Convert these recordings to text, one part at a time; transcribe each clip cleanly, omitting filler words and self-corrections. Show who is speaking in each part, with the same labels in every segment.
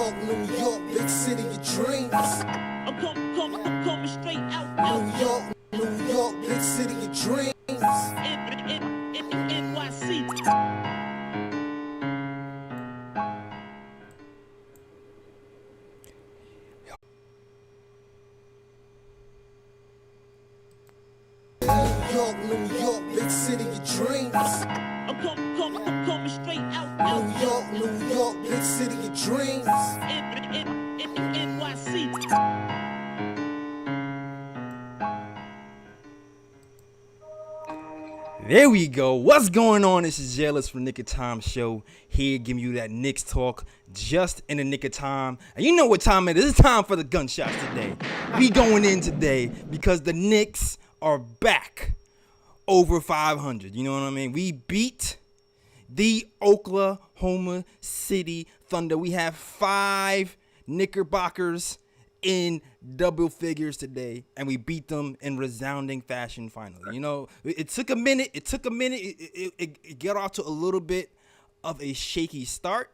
Speaker 1: York, big city of dreams.
Speaker 2: I'm coming straight out.
Speaker 1: New York, big city of dreams.
Speaker 2: NYC.
Speaker 1: New York, big city of dreams.
Speaker 2: I'm coming straight out.
Speaker 1: New York, big city of dreams.
Speaker 2: NYC.
Speaker 3: There we go. What's going on? This is Jailers from Knick of Time Show. Here giving you that Knicks talk just in the nick of time. And you know what time it is. It's time for the gunshots today. We going in today because the Knicks are back over 500. You know what I mean? We beat the Oklahoma City Thunder. We have 5 Knickerbockers in double figures today, and we beat them in resounding fashion finally. You know, it took a minute. It got off to a little bit of a shaky start,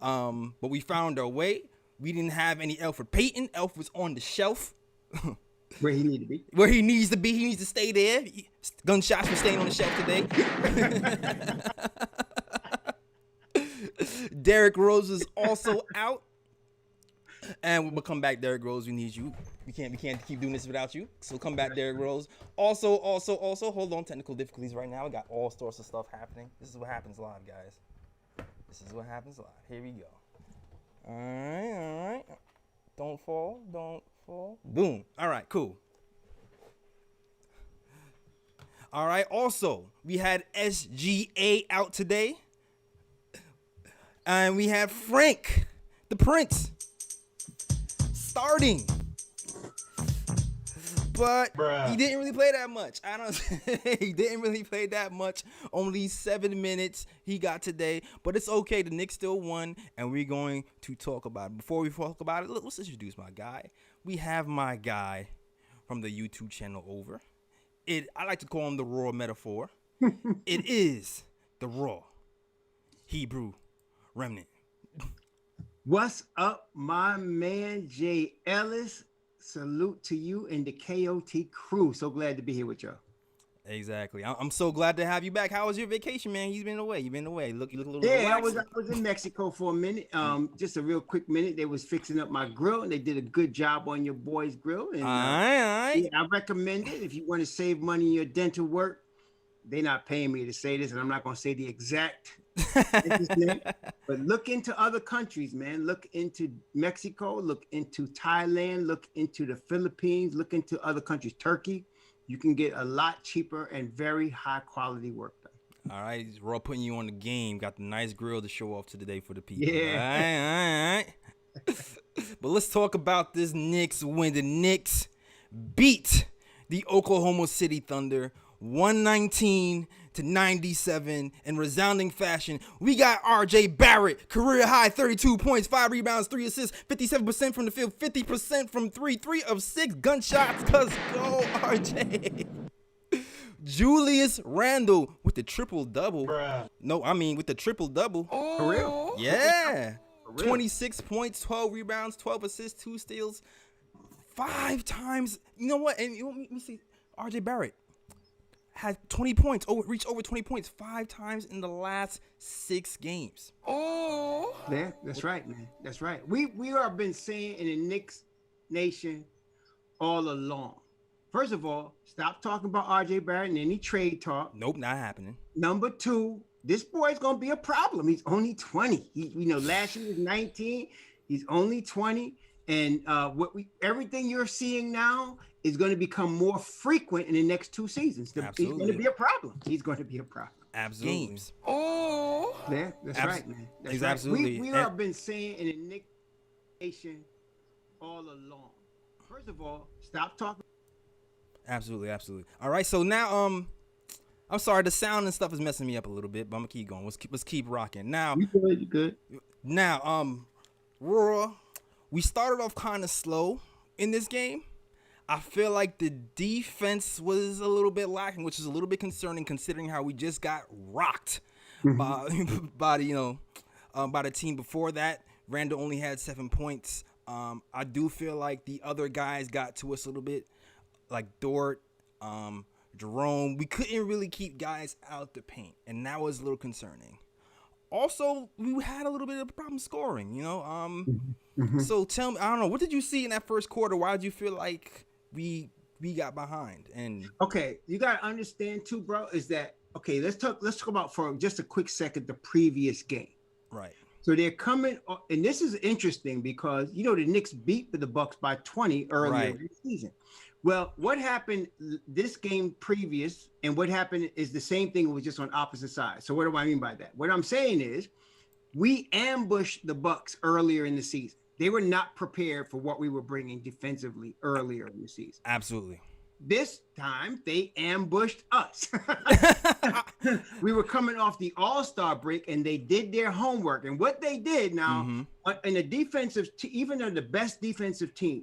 Speaker 3: but we found our way. We didn't have any Elfrid Payton. Elf was on the shelf.
Speaker 4: Where he need to be.
Speaker 3: Where he needs to be. He needs to stay there. Gunshots were staying on the shelf today. Derrick Rose is also out. And we'll come back, Derrick Rose. We need you. We can't keep doing this without you. So come back, Derrick Rose. Also, hold on. Technical difficulties right now. We got all sorts of stuff happening. This is what happens live, guys. This is what happens live. Here we go. All right. Don't fall. Boom. All right, cool. All right. Also, we had SGA out today. And we had Frank, the Prince, starting, but he didn't really play that much. He didn't really play that much. Only 7 minutes he got today, but it's okay. The Knicks still won, and we're going to talk about it. Before we talk about it, let's introduce my guy. We have my guy from the YouTube channel over. I like to call him the Raw Metaphor. It is the Raw Hebrew Remnant.
Speaker 4: What's up, my man Jay Ellis? Salute to you and the KOT crew. So glad to be here with y'all.
Speaker 3: Exactly. I'm so glad to have you back. How was your vacation, man? You've been away. You look a little
Speaker 4: Yeah,
Speaker 3: relaxed.
Speaker 4: I was in Mexico for a minute. Just a real quick minute. They was fixing up my grill, and they did a good job on your boy's grill. And
Speaker 3: all right.
Speaker 4: yeah, I recommend it if you want to save money in your dental work. They're not paying me to say this, and I'm not going to say the exact name, but look into other countries, man. Look into Mexico, look into Thailand, look into the Philippines, look into other countries, Turkey. You can get a lot cheaper and very high quality work done.
Speaker 3: All right, Raw putting you on the game. Got the nice grill to show off to today for the people.
Speaker 4: Yeah.
Speaker 3: All right. But let's talk about this Knicks win. The Knicks beat the Oklahoma City Thunder 119-97 in resounding fashion. We got RJ Barrett, career high 32 points, 5 rebounds, 3 assists, 57% from the field, 50% from 3 of 6 gunshots. Cause go RJ. Julius Randle with the triple-double. No, I mean with the triple-double.
Speaker 4: For real?
Speaker 3: Yeah.
Speaker 4: For real?
Speaker 3: 26 points, 12 rebounds, 12 assists, 2 steals, 5 times. You know what? And let me see. RJ Barrett had 20 points, reached over 20 points 5 times in the last 6 games.
Speaker 4: Oh, yeah, that's right, man. That's right. We have been saying in the Knicks Nation all along. First of all, stop talking about RJ Barrett and any trade talk.
Speaker 3: Nope, not happening.
Speaker 4: Number 2, this boy's gonna be a problem. He's only 20. Last year was 19. He's only 20, and everything you're seeing now is going to become more frequent in the next 2 seasons. He's going to be a problem.
Speaker 3: Absolutely.
Speaker 4: Games. Oh, yeah, that's right, man. That's right.
Speaker 3: Absolutely.
Speaker 4: We have been saying in the Knicks Nation all along. First of all, stop talking.
Speaker 3: Absolutely. All right, so now I'm sorry, the sound and stuff is messing me up a little bit, but I'm gonna keep going. Let's keep rocking. Now,
Speaker 4: You good?
Speaker 3: Now, Raw, we started off kind of slow in this game. I feel like the defense was a little bit lacking, which is a little bit concerning considering how we just got rocked by the team before that. Randall only had 7 points. I do feel like the other guys got to us a little bit, like Dort, Jerome. We couldn't really keep guys out the paint, and that was a little concerning. Also, we had a little bit of a problem scoring, you know. So tell me, I don't know, what did you see in that first quarter? Why did you feel like we got behind? And
Speaker 4: okay, you gotta understand too, bro, is that okay? Let's talk about for just a quick second the previous game.
Speaker 3: right,
Speaker 4: So they're coming, and this is interesting because you know the Knicks beat the Bucks by 20 earlier in the season. Well, what happened this game previous and what happened is the same thing. It was just on opposite sides. So what do I mean by that? What I'm saying is we ambushed the Bucks earlier in the season. They were not prepared for what we were bringing defensively earlier in the season.
Speaker 3: absolutely.
Speaker 4: This time they ambushed us. We were coming off the All-Star break and they did their homework. And what they did now in a defensive, even on the best defensive team,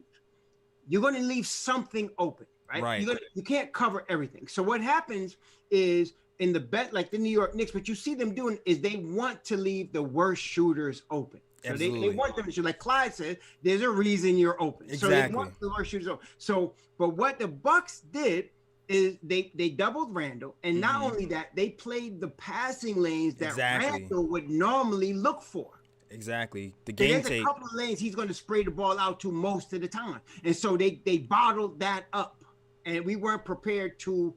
Speaker 4: you're going to leave something open, right? You can't cover everything. So what happens is in the bet, like the New York Knicks, what you see them doing is they want to leave the worst shooters open. So they want them to shoot. Like Clyde said, there's a reason you're open.
Speaker 3: Exactly.
Speaker 4: So they want the worst shooters open. So, but what the Bucks did is they doubled Randall, and not only that, they played the passing lanes that Randall would normally look for.
Speaker 3: Exactly. The
Speaker 4: So
Speaker 3: game
Speaker 4: there's
Speaker 3: tape.
Speaker 4: a couple of lanes he's going to spray the ball out to most of the time, and so they bottled that up, and we weren't prepared to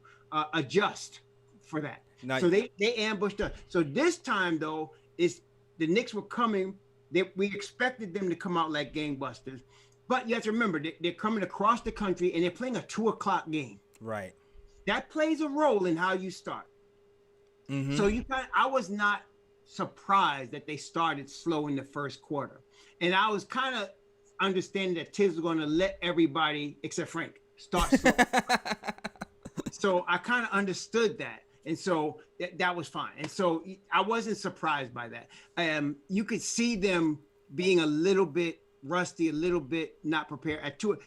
Speaker 4: adjust for that. So they ambushed us. So this time though, is the Knicks were coming. We expected them to come out like gangbusters, but you have to remember they're coming across the country and they're playing a 2:00 game.
Speaker 3: Right.
Speaker 4: That plays a role in how you start. So I was not surprised that they started slow in the first quarter, and I was kind of understanding that Tibbs was going to let everybody except Frank start slow. So I kind of understood that, and so that was fine. And so I wasn't surprised by that. You could see them being a little bit rusty, a little bit not prepared.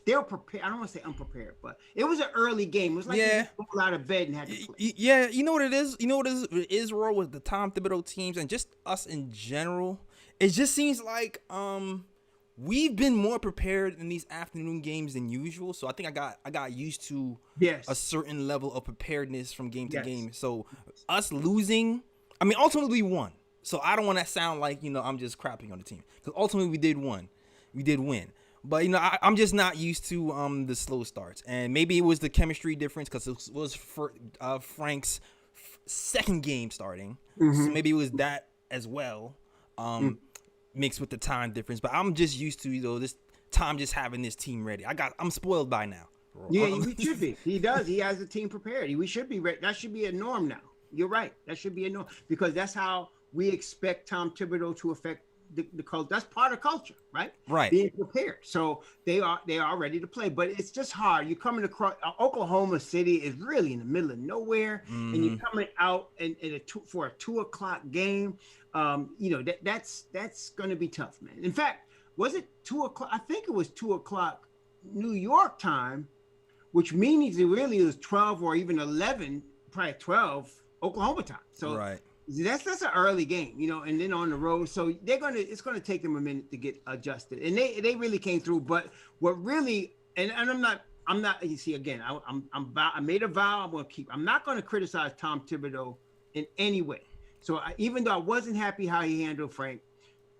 Speaker 4: They were prepared. I don't want to say unprepared, but it was an early game. It was like they rolled out of bed and had to play.
Speaker 3: Yeah, you know what it is? You know what it is, Raw, with the Tom Thibodeau teams and just us in general? It just seems like we've been more prepared in these afternoon games than usual. So I think I got used to a certain level of preparedness from game to game. So us losing, I mean, ultimately we won. So I don't want to sound like, you know, I'm just crapping on the team, because ultimately we did win. But, you know, I'm just not used to the slow starts. And maybe it was the chemistry difference, because it was for Frank's second game starting. So maybe it was that as well, mixed with the time difference. But I'm just used to, you know, this time just having this team ready. I'm spoiled by now.
Speaker 4: Yeah, we should be. He does. He has the team prepared. We should be ready. That should be a norm now. You're right. That should be a norm, because that's how we expect Tom Thibodeau to affect the culture. That's part of culture, right?
Speaker 3: Right.
Speaker 4: Being prepared. So they are ready to play, but it's just hard. You're coming across Oklahoma City is really in the middle of nowhere, and you're coming out for a 2:00 game. You know, that's going to be tough, man. In fact, was it 2:00? I think it was 2:00 New York time, which means it really was 12 or even 11, probably 12 Oklahoma time. So that's an early game, you know, and then on the road. So it's gonna take them a minute to get adjusted, and they really came through. But what really, and I'm not. You see, again, I made a vow. I'm not going to criticize Tom Thibodeau in any way. So even though I wasn't happy how he handled Frank,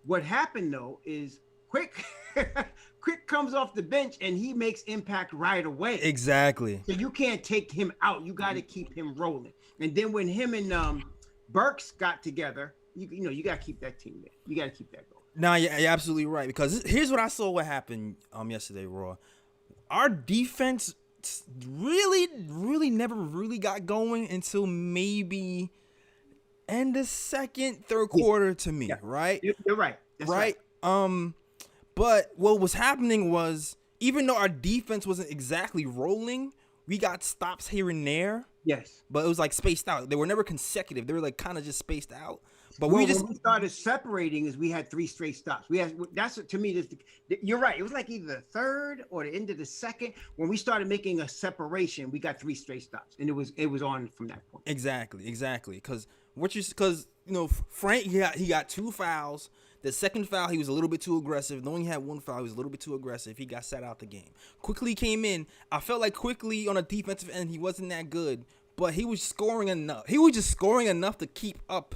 Speaker 4: what happened though is Quick comes off the bench and he makes impact right away.
Speaker 3: Exactly.
Speaker 4: So you can't take him out. You got to keep him rolling. And then when him and Burks got together, you got to keep that team there. You got to keep that going.
Speaker 3: No, you're absolutely right, because here's what I saw what happened yesterday, Raw. Our defense really never really got going until maybe end of second, third quarter to me, right?
Speaker 4: You're right. That's right.
Speaker 3: But what was happening was, even though our defense wasn't exactly rolling, we got stops here and there. Yes. But it was like spaced out. They were never consecutive. They were like kind of just spaced out. But
Speaker 4: when we started separating, is we had 3 straight stops. To me, you're right. It was like either the third or the end of the second. When we started making a separation, we got 3 straight stops, and it was on from that point.
Speaker 3: Exactly. Because you know, Frank, he got 2 fouls. The second foul, he was a little bit too aggressive. Though he had one foul, he was a little bit too aggressive. He got sat out the game. Quickly came in. I felt like Quickly on a defensive end, he wasn't that good, but he was scoring enough. He was just scoring enough to keep up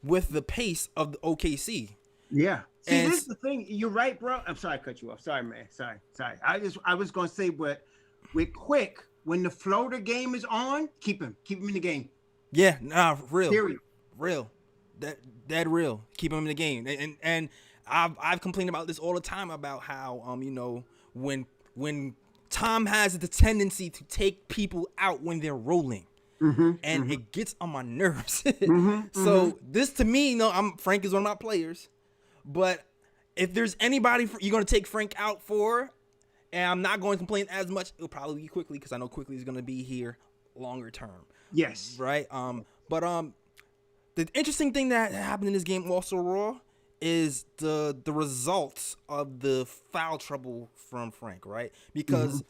Speaker 3: with the pace of the OKC.
Speaker 4: Yeah. See,
Speaker 3: And
Speaker 4: this is the thing. You're right, bro. I'm sorry I cut you off. Sorry, man. Sorry. I was gonna say, but with Quick, when the floater game is on, keep him in the game.
Speaker 3: Yeah, nah, real.
Speaker 4: Period.
Speaker 3: Real. That real. Keep him in the game. And I've complained about this all the time about how when Tom has the tendency to take people out when they're rolling. And it gets on my nerves. So this to me, Frank is one of my players. But if there's anybody you're gonna take Frank out for, and I'm not going to complain as much, it'll probably be Quickly, because I know Quickly is gonna be here longer term.
Speaker 4: Yes.
Speaker 3: Right. But the interesting thing that happened in this game also, Raw, is the results of the foul trouble from Frank, right? Because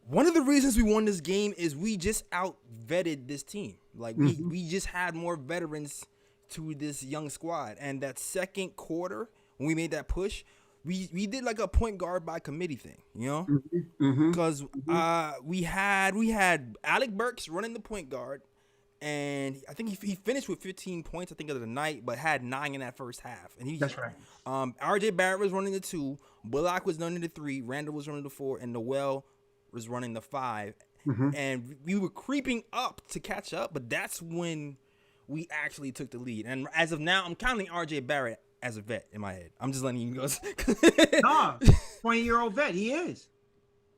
Speaker 3: one of the reasons we won this game is we just out-vetted this team. Like, we just had more veterans to this young squad. And that second quarter, when we made that push, we did like a point guard by committee thing, you know? Because we had Alec Burks running the point guard, and I think he finished with 15 points, I think, of the night, but had 9 in that first half. And
Speaker 4: That's right.
Speaker 3: RJ Barrett was running the 2, Bullock was running the 3, Randall was running the 4, and Noel was running the 5. And we were creeping up to catch up, but that's when we actually took the lead. And as of now, I'm counting RJ Barrett as a vet in my head. I'm just letting you go.
Speaker 4: Nah, 20-year-old vet, he is.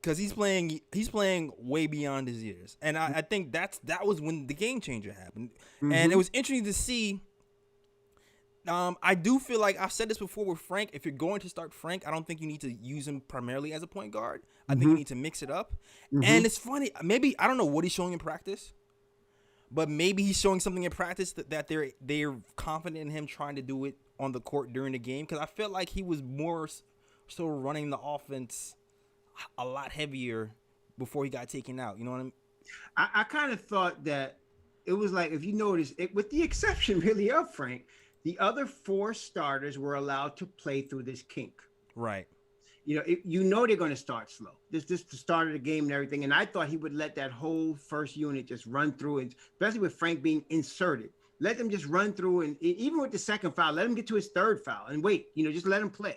Speaker 3: Because he's playing way beyond his years. And I think that was when the game changer happened. And it was interesting to see. I do feel like I've said this before with Frank. If you're going to start Frank, I don't think you need to use him primarily as a point guard. I think you need to mix it up. And it's funny. Maybe, I don't know what he's showing in practice, but maybe he's showing something in practice that they're confident in him trying to do it on the court during the game. Because I felt like he was more so running the offense a lot heavier before he got taken out. You know what I mean?
Speaker 4: I kind of thought that it was like, if you notice, with the exception really of Frank, the other 4 starters were allowed to play through this kink.
Speaker 3: Right.
Speaker 4: You know they're going to start slow. This the start of the game and everything. And I thought he would let that whole first unit just run through, and especially with Frank being inserted. Let them just run through, and even with the second foul, let him get to his third foul and wait. Just let him play.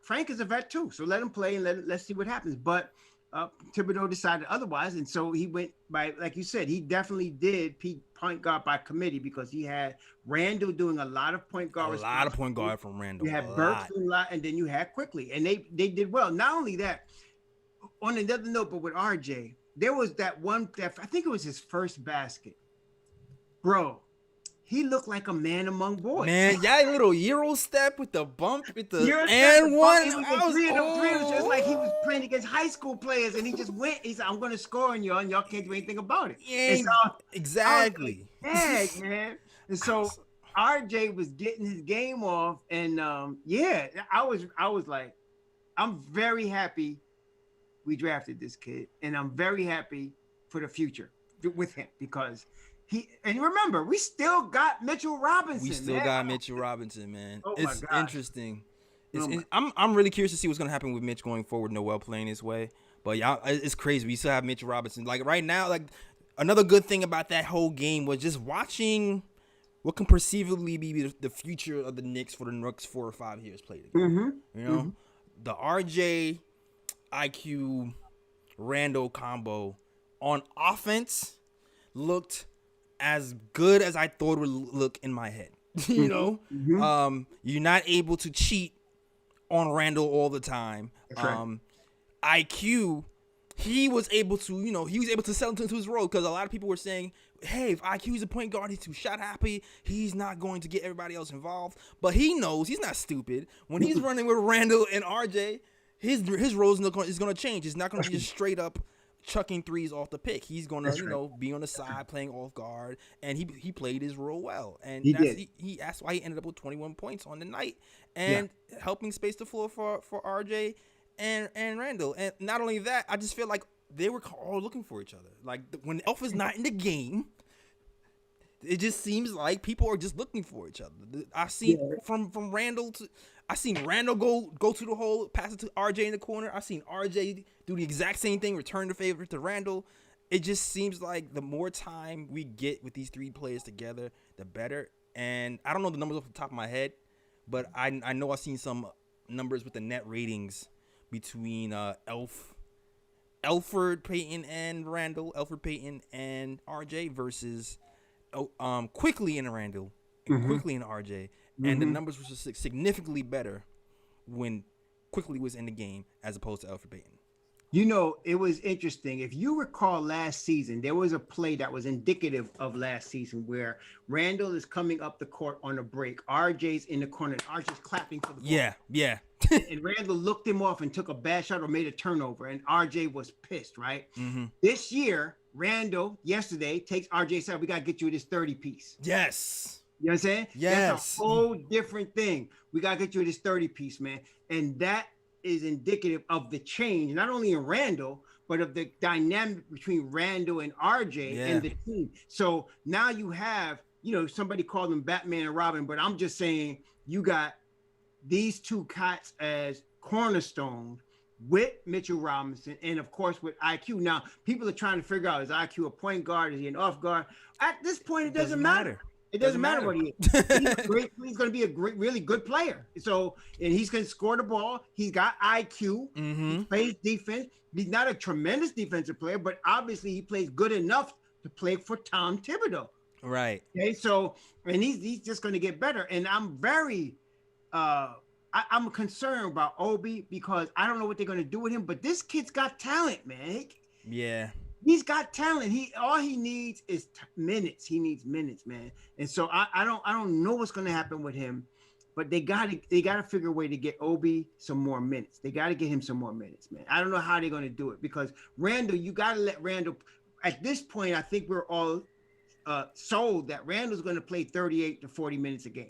Speaker 4: Frank is a vet too, so let him play and let's see what happens. But Thibodeau decided otherwise, and so he went by, like you said, he definitely did point guard by committee, because he had Randall doing a lot of point guard.
Speaker 3: A lot of point guard from Randall.
Speaker 4: You had Burks doing a lot, and then you had Quickly, and they did well. Not only that, on another note, but with RJ, there was that one that I think it was his first basket, bro. He looked like a man among boys.
Speaker 3: Man, that little Euro step with the bump, with the
Speaker 4: Euro
Speaker 3: and
Speaker 4: step,
Speaker 3: one.
Speaker 4: it was three of was just like he was playing against high school players, and he just went. He said, "I'm going to score on y'all, and y'all can't do anything about it."
Speaker 3: Yeah,
Speaker 4: so,
Speaker 3: exactly.
Speaker 4: Yeah, man. And so RJ was getting his game off, and yeah, I was like, I'm very happy we drafted this kid, and I'm very happy for the future with him, because and remember, we still got Mitchell Robinson.
Speaker 3: We still got Mitchell Robinson, man.
Speaker 4: Oh
Speaker 3: it's
Speaker 4: my gosh.
Speaker 3: interesting. I'm really curious to see what's gonna happen with Mitch going forward. Noel playing his way, but yeah, it's crazy. We still have Mitchell Robinson. Like right now, like another good thing about that whole game was just watching what can perceivably be the future of the Knicks for the next 4 or 5 years played together. You know, the RJ, IQ, Randall combo on offense looked as good as I thought it would look in my head. You know, you're not able to cheat on Randall all the time.
Speaker 4: Right.
Speaker 3: IQ, he was able to settle into his role, because a lot of people were saying, hey, if IQ's a point guard, he's too shot happy, he's not going to get everybody else involved. But he knows, he's not stupid. When he's running with Randall and RJ, his role is going to change. It's not going to be just straight up chucking threes off the pick. He's gonna, be on the side playing off guard, and he played his role well. And that's why he ended up with 21 points on the night, and helping space the floor for RJ and Randall. And not only that, I just feel like they were all looking for each other. Like when Alpha's not in the game, it just seems like people are just looking for each other. I've seen from Randall to I seen Randall go to the hole, pass it to RJ in the corner. I've seen RJ do the exact same thing, return the favor to Randall. It just seems like the more time we get with these three players together, the better. And I don't know the numbers off the top of my head, but I know I've seen some numbers with the net ratings between Elfrid Payton and Randall, Elfrid Payton and RJ versus Quickly and Randall, and Quickly and RJ. And the numbers were significantly better when Quickly was in the game as opposed to Elfrid Payton.
Speaker 4: You know, it was interesting. If you recall last season, there was a play that was indicative of last season where Randall is coming up the court on a break. RJ's in the corner, and RJ's clapping for the ball.
Speaker 3: Yeah.
Speaker 4: And Randall looked him off and took a bad shot or made a turnover, and RJ was pissed, right? This year, Randall, yesterday, takes RJ side. We got to get you this 30-piece.
Speaker 3: Yes.
Speaker 4: You know what I'm saying?
Speaker 3: Yes.
Speaker 4: That's a whole different thing. We got to get you this 30-piece, man. And that is indicative of the change, not only in Randall, but of the dynamic between Randall and RJ and the team. So now you have, somebody called them Batman and Robin, but I'm just saying you got these two cats as cornerstone with Mitchell Robinson and, of course, with IQ. Now, people are trying to figure out, is IQ a point guard? Is he an off guard? At this point, it doesn't matter. It doesn't matter what he is. He's going to be a really good player. So, and he's going to score the ball. He's got IQ. He plays defense. He's not a tremendous defensive player, but obviously he plays good enough to play for Tom Thibodeau.
Speaker 3: Right.
Speaker 4: Okay. So, and he's just going to get better. And I'm very, I'm concerned about Obi because I don't know what they're going to do with him. But this kid's got talent, man.
Speaker 3: Yeah.
Speaker 4: He's got talent. All he needs is minutes. He needs minutes, man. And so I don't know what's going to happen with him, but they got to figure a way to get Obi some more minutes. They got to get him some more minutes, man. I don't know how they're going to do it because Randall, you got to let Randall. At this point, I think we're all sold that Randall's going to play 38 to 40 minutes a game.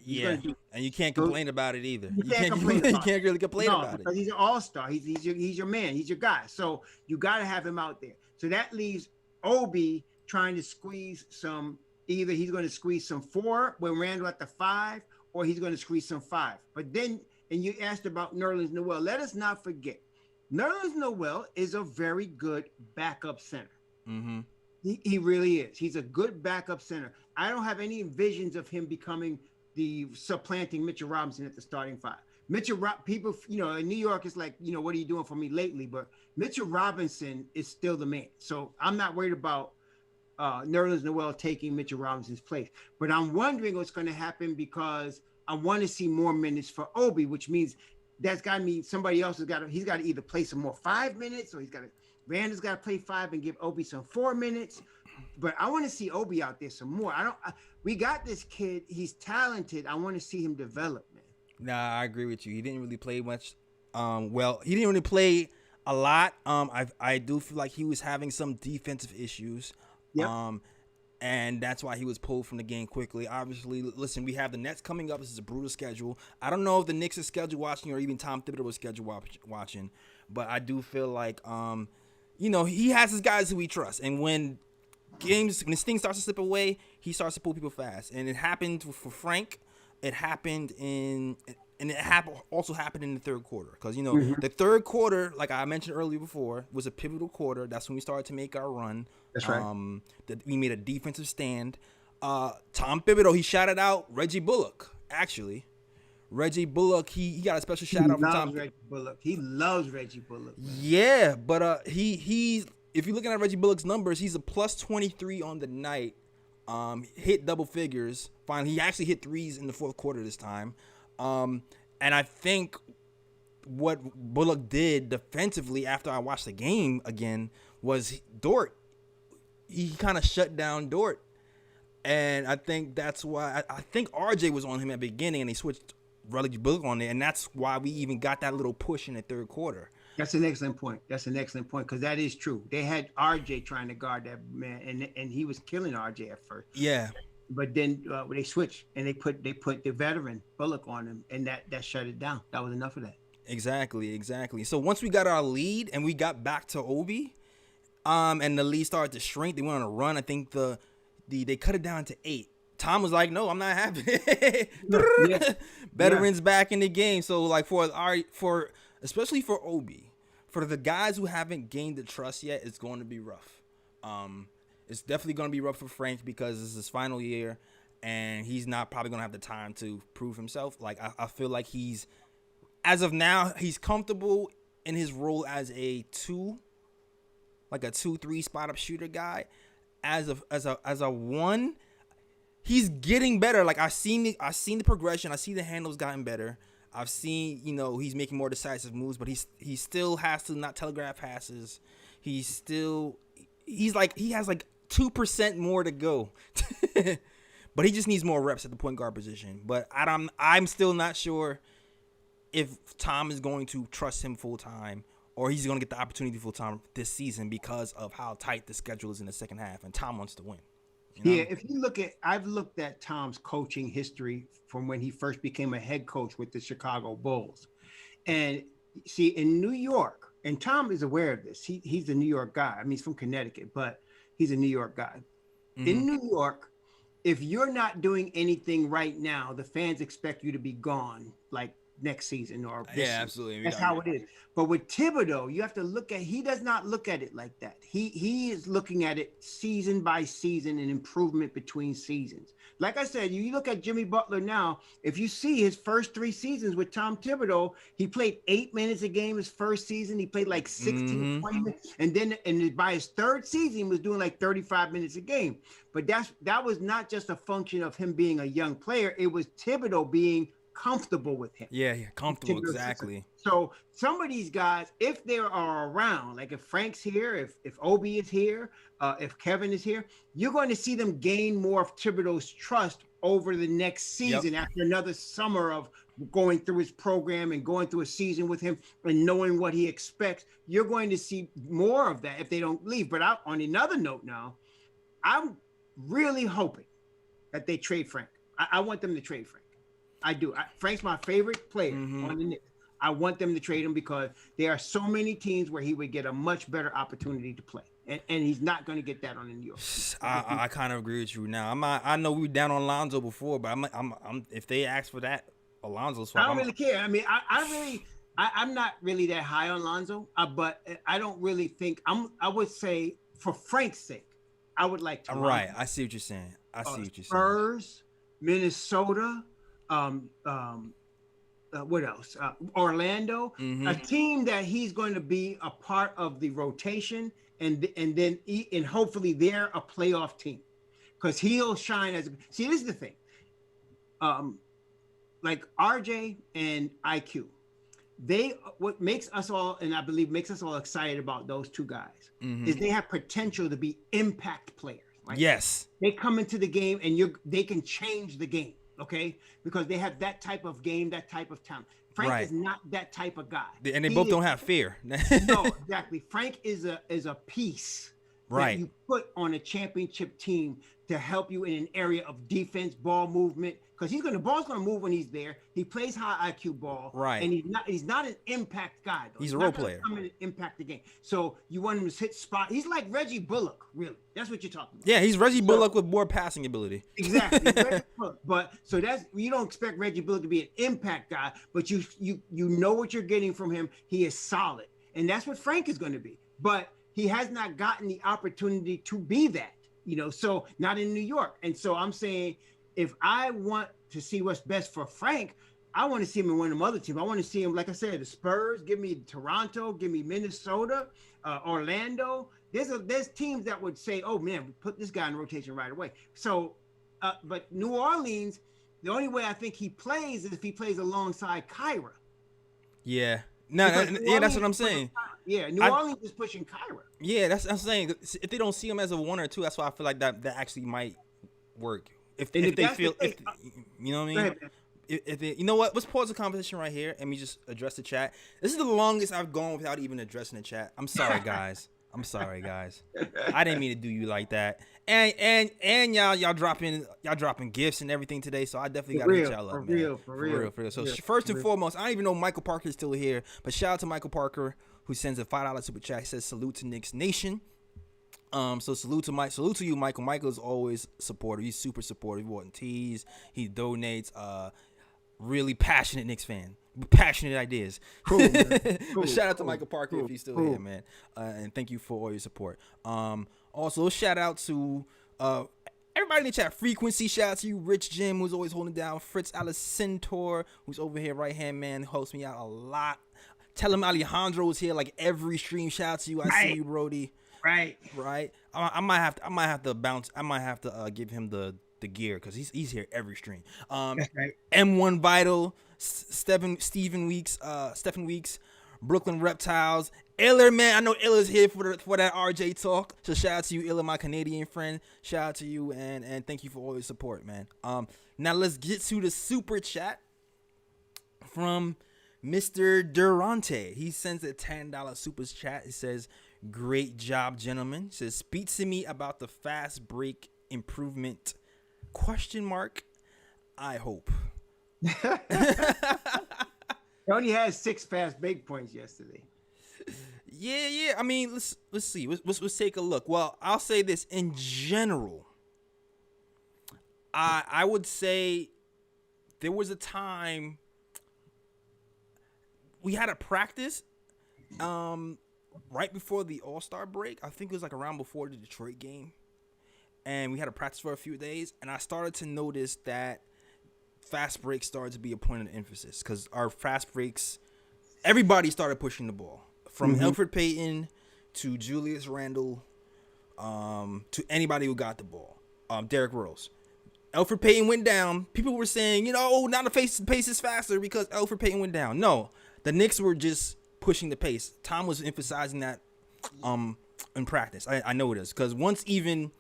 Speaker 3: And you can't complain about it either.
Speaker 4: You can't really
Speaker 3: complain about it.
Speaker 4: Because he's an all-star. He's your man. He's your guy. So you got to have him out there. So that leaves Obi trying to squeeze some. Either he's going to squeeze some 4 when Randall at the 5, or he's going to squeeze some 5. But then, and you asked about Nerlens Noel. Let us not forget, Nerlens Noel is a very good backup center. He really is. He's a good backup center. I don't have any visions of him becoming the supplanting Mitchell Robinson at the starting 5. People, in New York, it's like, what are you doing for me lately? But Mitchell Robinson is still the man. So I'm not worried about Nerlens Noel taking Mitchell Robinson's place. But I'm wondering what's going to happen because I want to see more minutes for Obi, which means that's got to mean somebody else he's got to either play some more 5 minutes or Randall's got to play 5 and give Obi some 4 minutes. But I want to see Obi out there some more. We got this kid. He's talented. I want to see him develop, man.
Speaker 3: Nah, I agree with you. He didn't really play much. He didn't really play a lot. I do feel like he was having some defensive issues. Yep. And that's why he was pulled from the game quickly. Obviously, listen, we have the Nets coming up. This is a brutal schedule. I don't know if the Knicks is schedule watching or even Tom Thibodeau was schedule watching, but I do feel like, he has his guys who he trusts. And when this thing starts to slip away, he starts to pull people fast. And it happened for Frank. It happened also happened in the third quarter because the third quarter, like I mentioned earlier before, was a pivotal quarter. That's when we started to make our run.
Speaker 4: That's right.
Speaker 3: We made a defensive stand. Tom Thibodeau, he shouted out Reggie Bullock. Actually, Reggie Bullock, he got a special shout out from Tom.
Speaker 4: Reggie Bullock. He loves Reggie Bullock. Man.
Speaker 3: Yeah, but he's if you're looking at Reggie Bullock's numbers, he's a plus 23 on the night. Hit double figures. Finally, he actually hit threes in the fourth quarter this time. And I think what Bullock did defensively after I watched the game again was Dort. He kind of shut down Dort. And I think that's why I think RJ was on him at the beginning and they switched Reggie Bullock on there. And that's why we even got that little push in the third quarter.
Speaker 4: That's an excellent point. Because that is true. They had RJ trying to guard that man, and he was killing RJ at first.
Speaker 3: Yeah.
Speaker 4: But then they switched and they put the veteran Bullock on him, and that shut it down. That was enough of that.
Speaker 3: Exactly. So once we got our lead and we got back to Obi, and the lead started to shrink, they went on a run. I think they cut it down to 8. Tom was like, no, I'm not happy.
Speaker 4: Yeah.
Speaker 3: Veterans back in the game. So like for especially for Obi, for the guys who haven't gained the trust yet, it's going to be rough. It's definitely going to be rough for Frank because this is his final year, and he's not probably going to have the time to prove himself. Like I feel like as of now, he's comfortable in his role as a 2-3 spot up shooter guy. As a 1, he's getting better. Like I seen the progression. I see the handles gotten better. I've seen, he's making more decisive moves, but he still has to not telegraph passes. He has like 2% more to go. But he just needs more reps at the point guard position. But I'm still not sure if Tom is going to trust him full time, or he's going to get the opportunity full time this season because of how tight the schedule is in the second half, and Tom wants to win.
Speaker 4: Yeah, if you I've looked at Tom's coaching history from when he first became a head coach with the Chicago Bulls, and see in New York, and Tom is aware of this. He's a New York guy. I mean, he's from Connecticut, but he's a New York guy. Mm-hmm. In New York, if you're not doing anything right now, the fans expect you to be gone like next season or this season.
Speaker 3: Absolutely.
Speaker 4: That's how it is. But with Thibodeau, you have to he does not look at it like that. He is looking at it season by season and improvement between seasons. Like I said, you look at Jimmy Butler now, if you see his first 3 seasons with Tom Thibodeau, he played 8 minutes a game his first season. He played like 16, 20 minutes. And then by his 3rd season, he was doing like 35 minutes a game. But that was not just a function of him being a young player. It was Thibodeau being comfortable with him.
Speaker 3: Yeah, comfortable, exactly.
Speaker 4: So some of these guys, if they are around, like if Frank's here, if Obi is here, if Kevin is here, you're going to see them gain more of Thibodeau's trust over the next season. After another summer of going through his program and going through a season with him and knowing what he expects. You're going to see more of that if they don't leave. But on another note now, I'm really hoping that they trade Frank. I want them to trade Frank. I do. Frank's my favorite player on the Knicks. I want them to trade him because there are so many teams where he would get a much better opportunity to play, and he's not going to get that on the New York.
Speaker 3: I kind of agree with you now. I know we were down on Lonzo before, but I'm if they ask for that Alonzo swap,
Speaker 4: I don't really care. I mean, I'm not really that high on Lonzo, but I don't really think I would say for Frank's sake, I would like to.
Speaker 3: Right. I see what you're saying.
Speaker 4: Spurs, Minnesota. What else? Orlando, a team that he's going to be a part of the rotation, and hopefully they're a playoff team because he'll shine as. See, this is the thing. Like RJ and IQ, what makes us all, and I believe makes us all excited about those two guys is they have potential to be impact players. Right?
Speaker 3: Yes,
Speaker 4: they come into the game and they can change the game. Okay, because they have that type of game, that type of talent. Frank is not that type of guy,
Speaker 3: and they both don't have fear.
Speaker 4: No, exactly. Frank is a piece that you put on a championship team to help you in an area of defense, ball movement, because the ball's gonna move when he's there. He plays high IQ ball,
Speaker 3: right?
Speaker 4: And he's not an impact guy though.
Speaker 3: He's a role player.
Speaker 4: Come in and impact the game. So you want him to hit spot. He's like Reggie Bullock, really. That's what you're talking about.
Speaker 3: Yeah, he's Reggie Bullock with more passing ability.
Speaker 4: Exactly. But so you don't expect Reggie Bullock to be an impact guy, but you know what you're getting from him. He is solid, and that's what Frank is going to be. But he has not gotten the opportunity to be that. So not in New York. And so I'm saying, if I want to see what's best for Frank, I want to see him in one of them other teams. I want to see him, like I said, the Spurs, give me Toronto, give me Minnesota, Orlando. There's teams that would say, oh man, we put this guy in rotation right away. So, but New Orleans, the only way I think he plays is if he plays alongside Kyra.
Speaker 3: Yeah. That's what I'm saying.
Speaker 4: New Orleans is pushing Kyra.
Speaker 3: Yeah, that's what I'm saying. If they don't see him as a 1 or 2, that's why I feel like that actually might work. If they feel, you know what I mean? If they, you know what? Let's pause the conversation right here and we just address the chat. This is the longest I've gone without even addressing the chat. I'm sorry, guys. I didn't mean to do you like that. And y'all dropping gifts and everything today, so I definitely gotta get y'all up, man. For real. So first and foremost, I don't even know Michael Parker is still here, but shout out to Michael Parker who sends a $5 super chat. He says salute to Knicks Nation. So salute to you, Michael. Michael's always supportive. He's super supportive. He bought tees. He donates. Really passionate Knicks fan. Passionate ideas.
Speaker 4: Cool, man. Cool,
Speaker 3: But shout out to
Speaker 4: cool,
Speaker 3: Michael Parker
Speaker 4: cool,
Speaker 3: if he's still
Speaker 4: cool.
Speaker 3: here, man. And thank you for all your support. Also shout out to everybody in the chat. Frequency, shout out to you, Rich Jim, who's always holding down. Fritz Alicentor, who's over here, right hand man, helps me out a lot. Tell him Alejandro was here like every stream. Shout out to you. I see you, Brody.
Speaker 4: Right.
Speaker 3: I might have to give him the gear because he's here every stream.
Speaker 4: That's right.
Speaker 3: M1 Vital, Stephen Weeks, Brooklyn Reptiles, Iller, man. I know Iller's here for that RJ talk. So shout out to you, Iller, my Canadian friend. Shout out to you and thank you for all your support, man. Now let's get to the super chat from Mr. Durante. He sends a $10 super chat. He says, "Great job, gentlemen." He says, "Speak to me about the fast break improvement. ? I hope."
Speaker 4: He only had 6 fast break points yesterday.
Speaker 3: Yeah. I mean, let's see. Let's take a look. Well, I'll say this in general. I would say there was a time we had a practice right before the All-Star break. I think it was like around before the Detroit game. And we had a practice for a few days, and I started to notice that fast breaks started to be a point of emphasis because our fast breaks, everybody started pushing the ball. From Elfrid Payton to Julius Randle, to anybody who got the ball. Derrick Rose. Elfrid Payton went down. People were saying, now the pace is faster because Elfrid Payton went down. No, the Knicks were just pushing the pace. Tom was emphasizing that in practice. I know it is because once even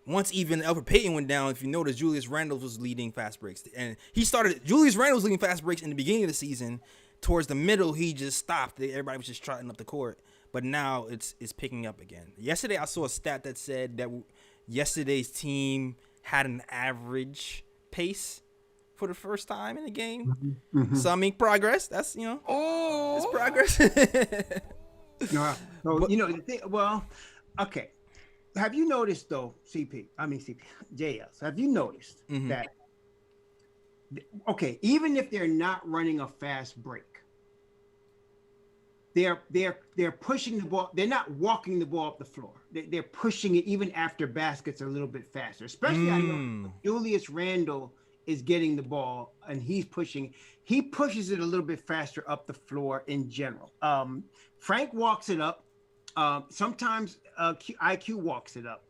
Speaker 3: Elfrid Payton went down, if you notice, Julius Randle was leading fast breaks. And Julius Randle was leading fast breaks in the beginning of the season. Towards the middle, he just stopped. Everybody was just trotting up the court. But now it's picking up again. Yesterday, I saw a stat that said that yesterday's team had an average pace for the first time in the game. So, I mean, progress. That's, it's progress.
Speaker 4: The thing, okay. Have you noticed though, JS, have you noticed that, okay, even if they're not running a fast break, they're pushing the ball. They're not walking the ball up the floor. They're pushing it even after baskets are a little bit faster. Especially I know Julius Randle is getting the ball and he's pushing. He pushes it a little bit faster up the floor in general. Frank walks it up. Sometimes IQ walks it up.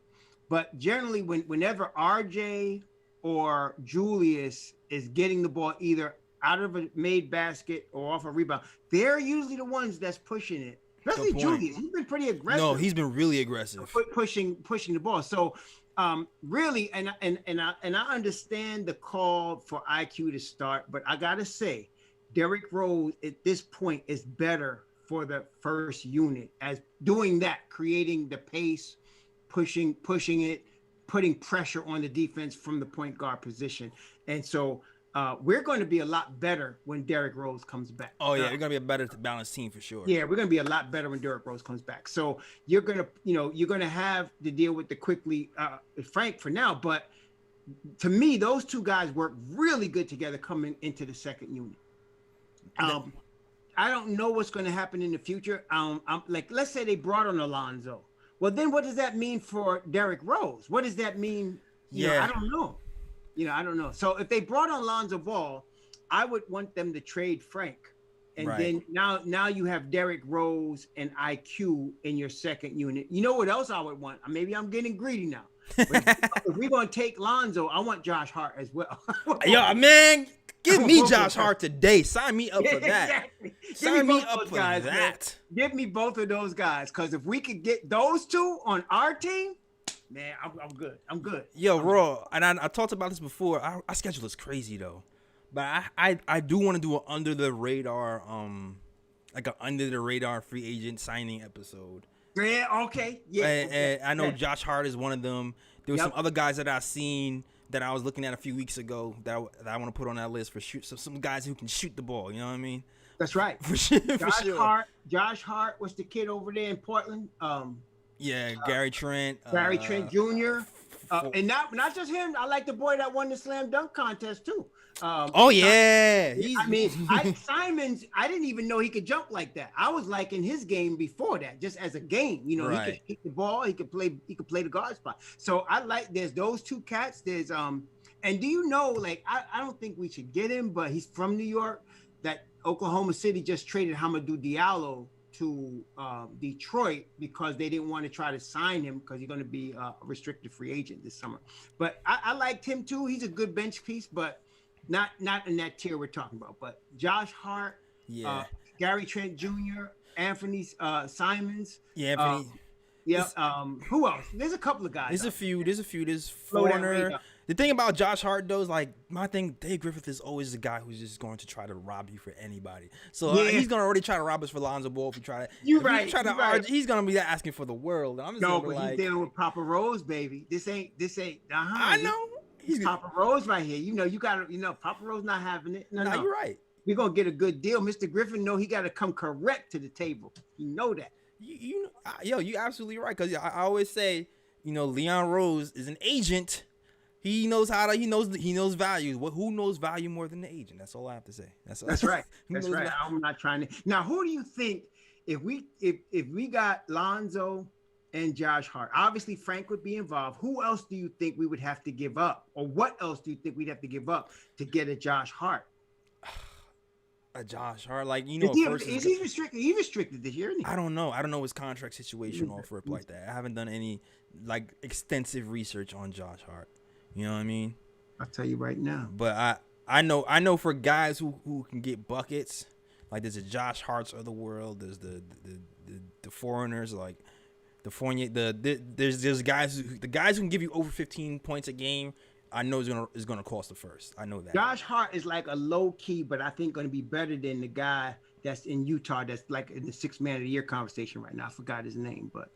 Speaker 4: But generally whenever RJ or Julius is getting the ball either out of a made basket or off a rebound, they're usually the ones that's pushing it. Especially Julius. He's been pretty aggressive.
Speaker 3: No, he's been really aggressive.
Speaker 4: Pushing the ball. So really, and I understand the call for IQ to start, but I gotta say, Derrick Rose at this point is better for the first unit as doing that, creating the pace, pushing it, putting pressure on the defense from the point guard position. And so we're going to be a lot better when Derrick Rose comes back.
Speaker 3: Oh yeah, we're going to be a better balanced team for sure.
Speaker 4: Yeah, we're going to be a lot better when Derrick Rose comes back. So you're going to have to deal with the quickly Frank for now, but to me those two guys work really good together coming into the second unit. I don't know what's going to happen in the future. I'm like, let's say they brought on Alonzo. Well, then what does that mean for Derrick Rose? What does that mean? I don't know. I don't know. So if they brought on Lonzo Ball, I would want them to trade Frank. And then now you have Derrick Rose and IQ in your second unit. You know what else I would want? Maybe I'm getting greedy now. But if we're going to take Lonzo, I want Josh Hart as well.
Speaker 3: Yo, man, give me Josh Hart today. Sign me up for that.
Speaker 4: Exactly.
Speaker 3: Sign me up for that.
Speaker 4: Man. Give me both of those guys, because if we could get those two on our team, man, I'm good. I'm good.
Speaker 3: Yo, Raw, and I talked about this before. Our schedule is crazy though, but I do want to do an under the radar free agent signing episode.
Speaker 4: Yeah. Okay. Yeah.
Speaker 3: And I know Josh Hart is one of them. There were some other guys that I've seen that I was looking at a few weeks ago that I want to put on that list for some guys who can shoot the ball. You know what I mean?
Speaker 4: That's right.
Speaker 3: For sure.
Speaker 4: Josh Hart was the kid over there in Portland.
Speaker 3: Yeah, Gary Trent.
Speaker 4: Barry Trent Jr.
Speaker 3: for-
Speaker 4: And not just him. I like the boy that won the slam dunk contest too.
Speaker 3: oh yeah,
Speaker 4: I mean, Simons. I didn't even know he could jump like that. I was liking his game before that, just as a game. You know, he
Speaker 3: Right.
Speaker 4: could kick the ball. He could play the guard spot. So I like. There's those two cats. There's And do you know? Like, I don't think we should get him, but he's from New York. That Oklahoma City just traded Hamidou Diallo to Detroit because they didn't want to try to sign him because he's going to be a restricted free agent this summer. But I liked him too. He's a good bench piece, but not in that tier we're talking about. But Josh Hart,
Speaker 3: yeah,
Speaker 4: Gary Trent Jr., Anthony Simons.
Speaker 3: yeah. Anthony,
Speaker 4: Who else? There's a couple of guys.
Speaker 3: There's a few. There's
Speaker 4: Slow that
Speaker 3: Foreigner.
Speaker 4: rate up.
Speaker 3: The thing about Josh Hart though is like my thing. Dave Griffith is always the guy who's just going to try to rob you for anybody. So
Speaker 4: Yeah.
Speaker 3: he's gonna already try to rob us for Lonzo Ball if we try to.
Speaker 4: You
Speaker 3: if we
Speaker 4: right,
Speaker 3: Try to
Speaker 4: you right.
Speaker 3: argue, he's gonna be asking for the world. I'm just
Speaker 4: No,
Speaker 3: gonna be
Speaker 4: but
Speaker 3: like,
Speaker 4: he's dealing with Papa Rose, baby. This ain't.
Speaker 3: I know.
Speaker 4: He's Papa Rose right here. You got to. Papa Rose not having it. No.
Speaker 3: You're right.
Speaker 4: We're gonna get a good deal. Mr. Griffin know he got to come correct to the table. You know that.
Speaker 3: You absolutely right. Because I always say, Leon Rose is an agent. He knows he knows values. Who knows value more than the agent? That's all I have to say. That's
Speaker 4: right.
Speaker 3: Who
Speaker 4: That's
Speaker 3: knows
Speaker 4: right.
Speaker 3: value?
Speaker 4: I'm not trying to. Now, who do you think if we got Lonzo and Josh Hart? Obviously, Frank would be involved. Who else do you think we would have to give up, or what else do you think we'd have to give up to get a Josh Hart?
Speaker 3: A Josh Hart, like
Speaker 4: Is he restricted? He's restricted this year, isn't he?
Speaker 3: I don't know. I don't know his contract situation or for it like that. I haven't done any extensive research on Josh Hart. You know what I mean?
Speaker 4: I'll tell you right now.
Speaker 3: But I know for guys who can get buckets, like there's a Josh Harts of the world. There's the foreigners like the Fournier. There's guys who can give you over 15 points a game. I know is gonna cost the first. I know that.
Speaker 4: Josh Hart is like a low key, but I think going to be better than the guy that's in Utah that's like in the 6th man of the year conversation right now. I forgot his name, but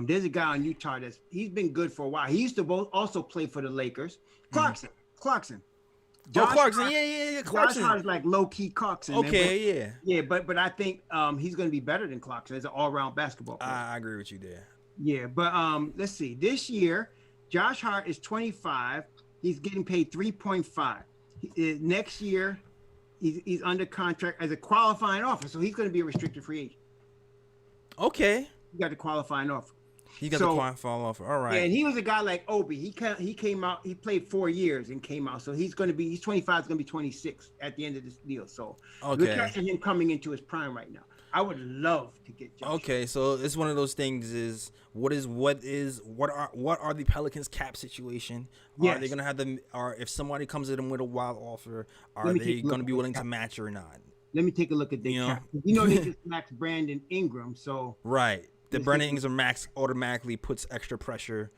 Speaker 4: there's a guy on Utah he's been good for a while. He used to also play for the Lakers. Clarkson.
Speaker 3: Clarkson.
Speaker 4: Clarkson.
Speaker 3: Yeah.
Speaker 4: Josh Hart is like low key Clarkson.
Speaker 3: Okay,
Speaker 4: man. Yeah, but I think he's going to be better than Clarkson as an all around basketball player.
Speaker 3: I agree with you there.
Speaker 4: Yeah, but let's see. This year, Josh Hart is 25. He's getting paid 3.5. Next year, he's under contract as a qualifying offer, so he's going to be a restricted free agent.
Speaker 3: Okay.
Speaker 4: He got the qualifying offer.
Speaker 3: He got the qualifying offer. All right.
Speaker 4: Yeah, and he was a guy like Obi. He came out. He played 4 years and came out. So he's 25. He's going to be 26 at the end of this deal. So we're catching him coming into his prime right now. I would love to get Josh.
Speaker 3: Okay, so it's one of those things. Is what are the Pelicans cap situation?
Speaker 4: Yes.
Speaker 3: Are they gonna have them? Or if somebody comes to them with a wild offer, are they gonna be willing to match or not?
Speaker 4: Let me take a look at the cap. They just maxed Brandon Ingram. So
Speaker 3: right, the Brandon Ingram max automatically puts extra pressure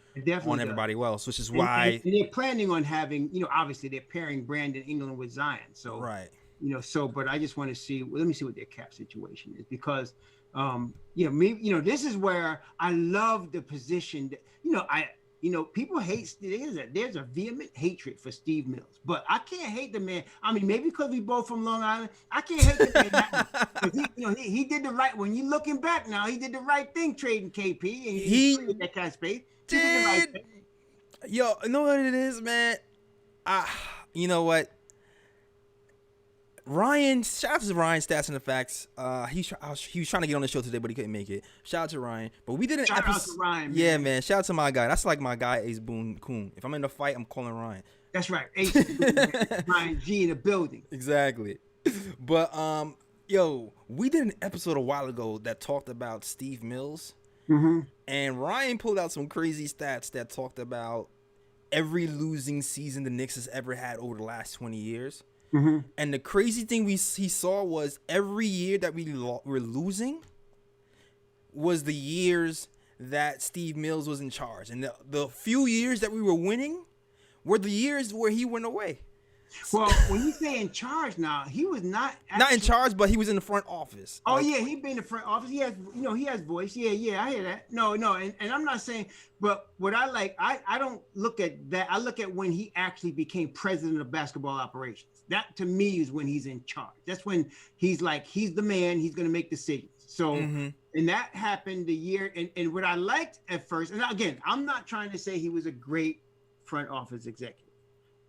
Speaker 3: on everybody else, which is why
Speaker 4: and they're planning on having. Obviously they're pairing Brandon Ingram with Zion. So
Speaker 3: right.
Speaker 4: But I just want to see. Let me see what their cap situation is because, this is where I love the position. People hate. There's a vehement hatred for Steve Mills, but I can't hate the man. I mean, maybe because we both from Long Island, I can't hate the man that much. He did the right. When you looking back now, he did the right thing trading KP and he traded that kind of space.
Speaker 3: Did yo, you know what it is, man? You know what? Ryan, shout out to Ryan Stats and the Facts. He was trying to get on the show today, but he couldn't make it. Shout out to Ryan. But we did an episode.
Speaker 4: Shout out to Ryan, man.
Speaker 3: Yeah, man. Shout out to my guy. That's like my guy, Ace Boone Coon. If I'm in a fight, I'm calling Ryan.
Speaker 4: That's right. Ace Ryan G in the building.
Speaker 3: Exactly. But we did an episode a while ago that talked about Steve Mills.
Speaker 4: Mm-hmm.
Speaker 3: And Ryan pulled out some crazy stats that talked about every losing season the Knicks has ever had over the last 20 years.
Speaker 4: Mm-hmm.
Speaker 3: And the crazy thing he saw was every year that we were losing was the years that Steve Mills was in charge. And the few years that we were winning were the years where he went away.
Speaker 4: Well, when you say in charge now, he was not
Speaker 3: in charge, but he was in the front office.
Speaker 4: Oh, yeah, he been in the front office. He has, he has voice. Yeah, I hear that. No, and I'm not saying, but what I like, I don't look at that. I look at when he actually became president of basketball operations. That to me is when he's in charge. That's when he's like, he's the man, he's going to make decisions. So, and that happened the year. And what I liked at first, and again, I'm not trying to say he was a great front office executive.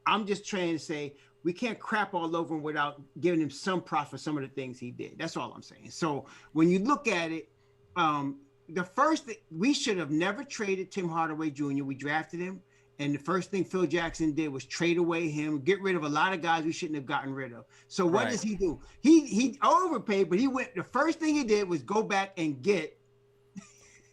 Speaker 4: I'm just trying to say we can't crap all over him without giving him some props for some of the things he did. That's all I'm saying. So when you look at it, the first thing, we should have never traded Tim Hardaway Jr. We drafted him. And the first thing Phil Jackson did was trade away him, get rid of a lot of guys we shouldn't have gotten rid of. So what does he do? He overpaid, but the first thing he did was go back and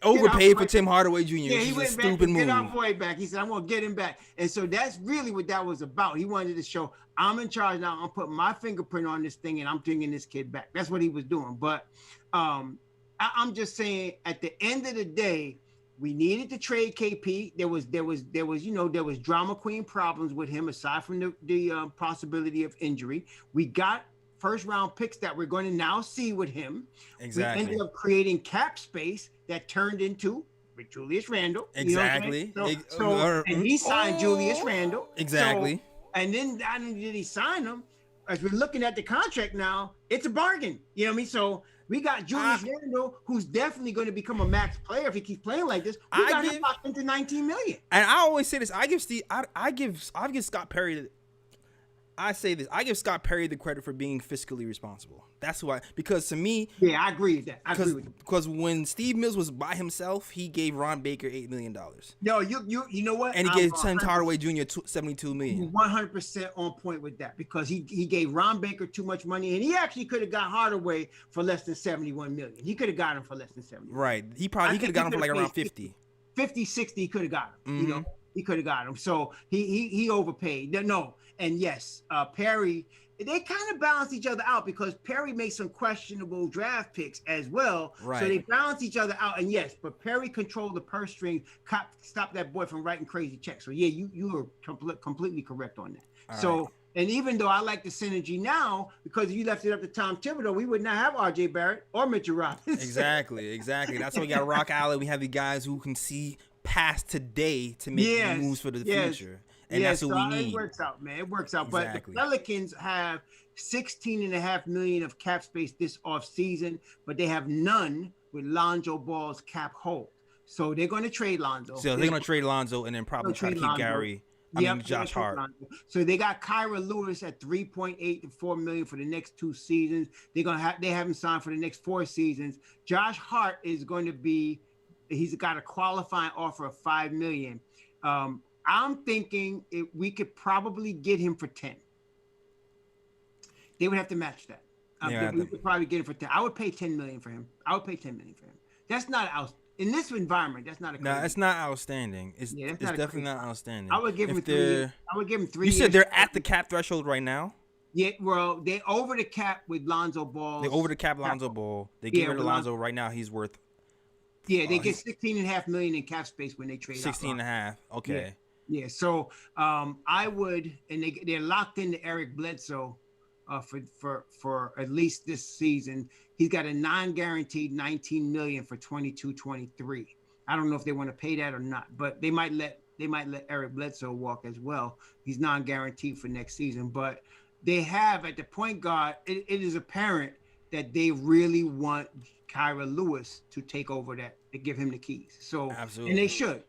Speaker 3: overpaid for Tim Hardaway Jr.
Speaker 4: Yeah, he went
Speaker 3: a
Speaker 4: back
Speaker 3: stupid
Speaker 4: to
Speaker 3: move.
Speaker 4: get our boy back. He said, I'm going to get him back. And so that's really what that was about. He wanted to show, I'm in charge now. I'm putting my fingerprint on this thing, and I'm bringing this kid back. That's what he was doing. But I'm just saying, at the end of the day, we needed to trade KP. There was drama queen problems with him aside from the possibility of injury. We got first round picks that we're going to now see with him.
Speaker 3: Exactly.
Speaker 4: We ended up creating cap space that turned into Julius Randle.
Speaker 3: Exactly.
Speaker 4: And he signed Julius Randle.
Speaker 3: Exactly.
Speaker 4: And then not only did he sign him, as we're looking at the contract now, it's a bargain. You know what I mean? So we got Julius Randle, who's definitely going to become a max player if he keeps playing like this. We got him locked into $19 million.
Speaker 3: And I always say this: I give Scott Perry. I give Scott Perry the credit for being fiscally responsible. That's why, because to me,
Speaker 4: yeah, I agree with that. I agree with you.
Speaker 3: Because when Steve Mills was by himself, he gave Ron Baker $8 million.
Speaker 4: No, you know what?
Speaker 3: And he gave Tim Hardaway Jr. $72 million.
Speaker 4: 100% on point with that, because he gave Ron Baker too much money, and he actually could have got Hardaway for less than $71 million. He could have got him for less than $70 million.
Speaker 3: Right. He could have got him for like around 50.
Speaker 4: 50, 60, he could have got him. You know, he could have got him. So he overpaid. No. And yes, Perry, they kind of balance each other out, because Perry made some questionable draft picks as well.
Speaker 3: Right. So
Speaker 4: they balance each other out. And yes, but Perry controlled the purse string, stopped that boy from writing crazy checks. So yeah, you were completely correct on that. Right. And even though I like the synergy now, because if you left it up to Tom Thibodeau, we would not have RJ Barrett or Mitchell Robinson.
Speaker 3: Exactly. That's why we got Rock Allen. We have the guys who can see past today to make moves for the future. And that's what we need.
Speaker 4: It works out, man. It works out. Exactly. But the Pelicans have $16.5 million of cap space this offseason, but they have none with Lonzo Ball's cap hold. So they're going to trade Lonzo.
Speaker 3: So they're going to trade Lonzo and then probably try to keep Josh Hart.
Speaker 4: So they got Kyra Lewis at $3.8 to $4 million for the next 2 seasons. They have him signed for the next 4 seasons. Josh Hart is going to be, he's got a qualifying offer of $5 million. I'm thinking we could probably get him for 10. They would have to match that. We could probably get him for 10. I would pay $10 million for him. I would pay $10 million for him. That's not out in this environment. That's not a crazy.
Speaker 3: No, it's not outstanding. It's definitely not outstanding.
Speaker 4: I would give him 3 years. I would give him 3 years.
Speaker 3: You said they're at the cap threshold right now?
Speaker 4: Yeah, well, they over the cap with Lonzo Ball.
Speaker 3: They over the cap Lonzo Ball. They get rid of Lonzo right now. He's worth.
Speaker 4: Yeah, they get $16.5 million in cap space when they trade.
Speaker 3: 16.5. Okay.
Speaker 4: Yeah, so I would, and they're locked into Eric Bledsoe for at least this season. He's got a non-guaranteed $19 million for 22-23. I don't know if they want to pay that or not, but they might let Eric Bledsoe walk as well. He's non-guaranteed for next season, but they have at the point guard. It is apparent that they really want Kyra Lewis to take over that, to give him the keys. So absolutely,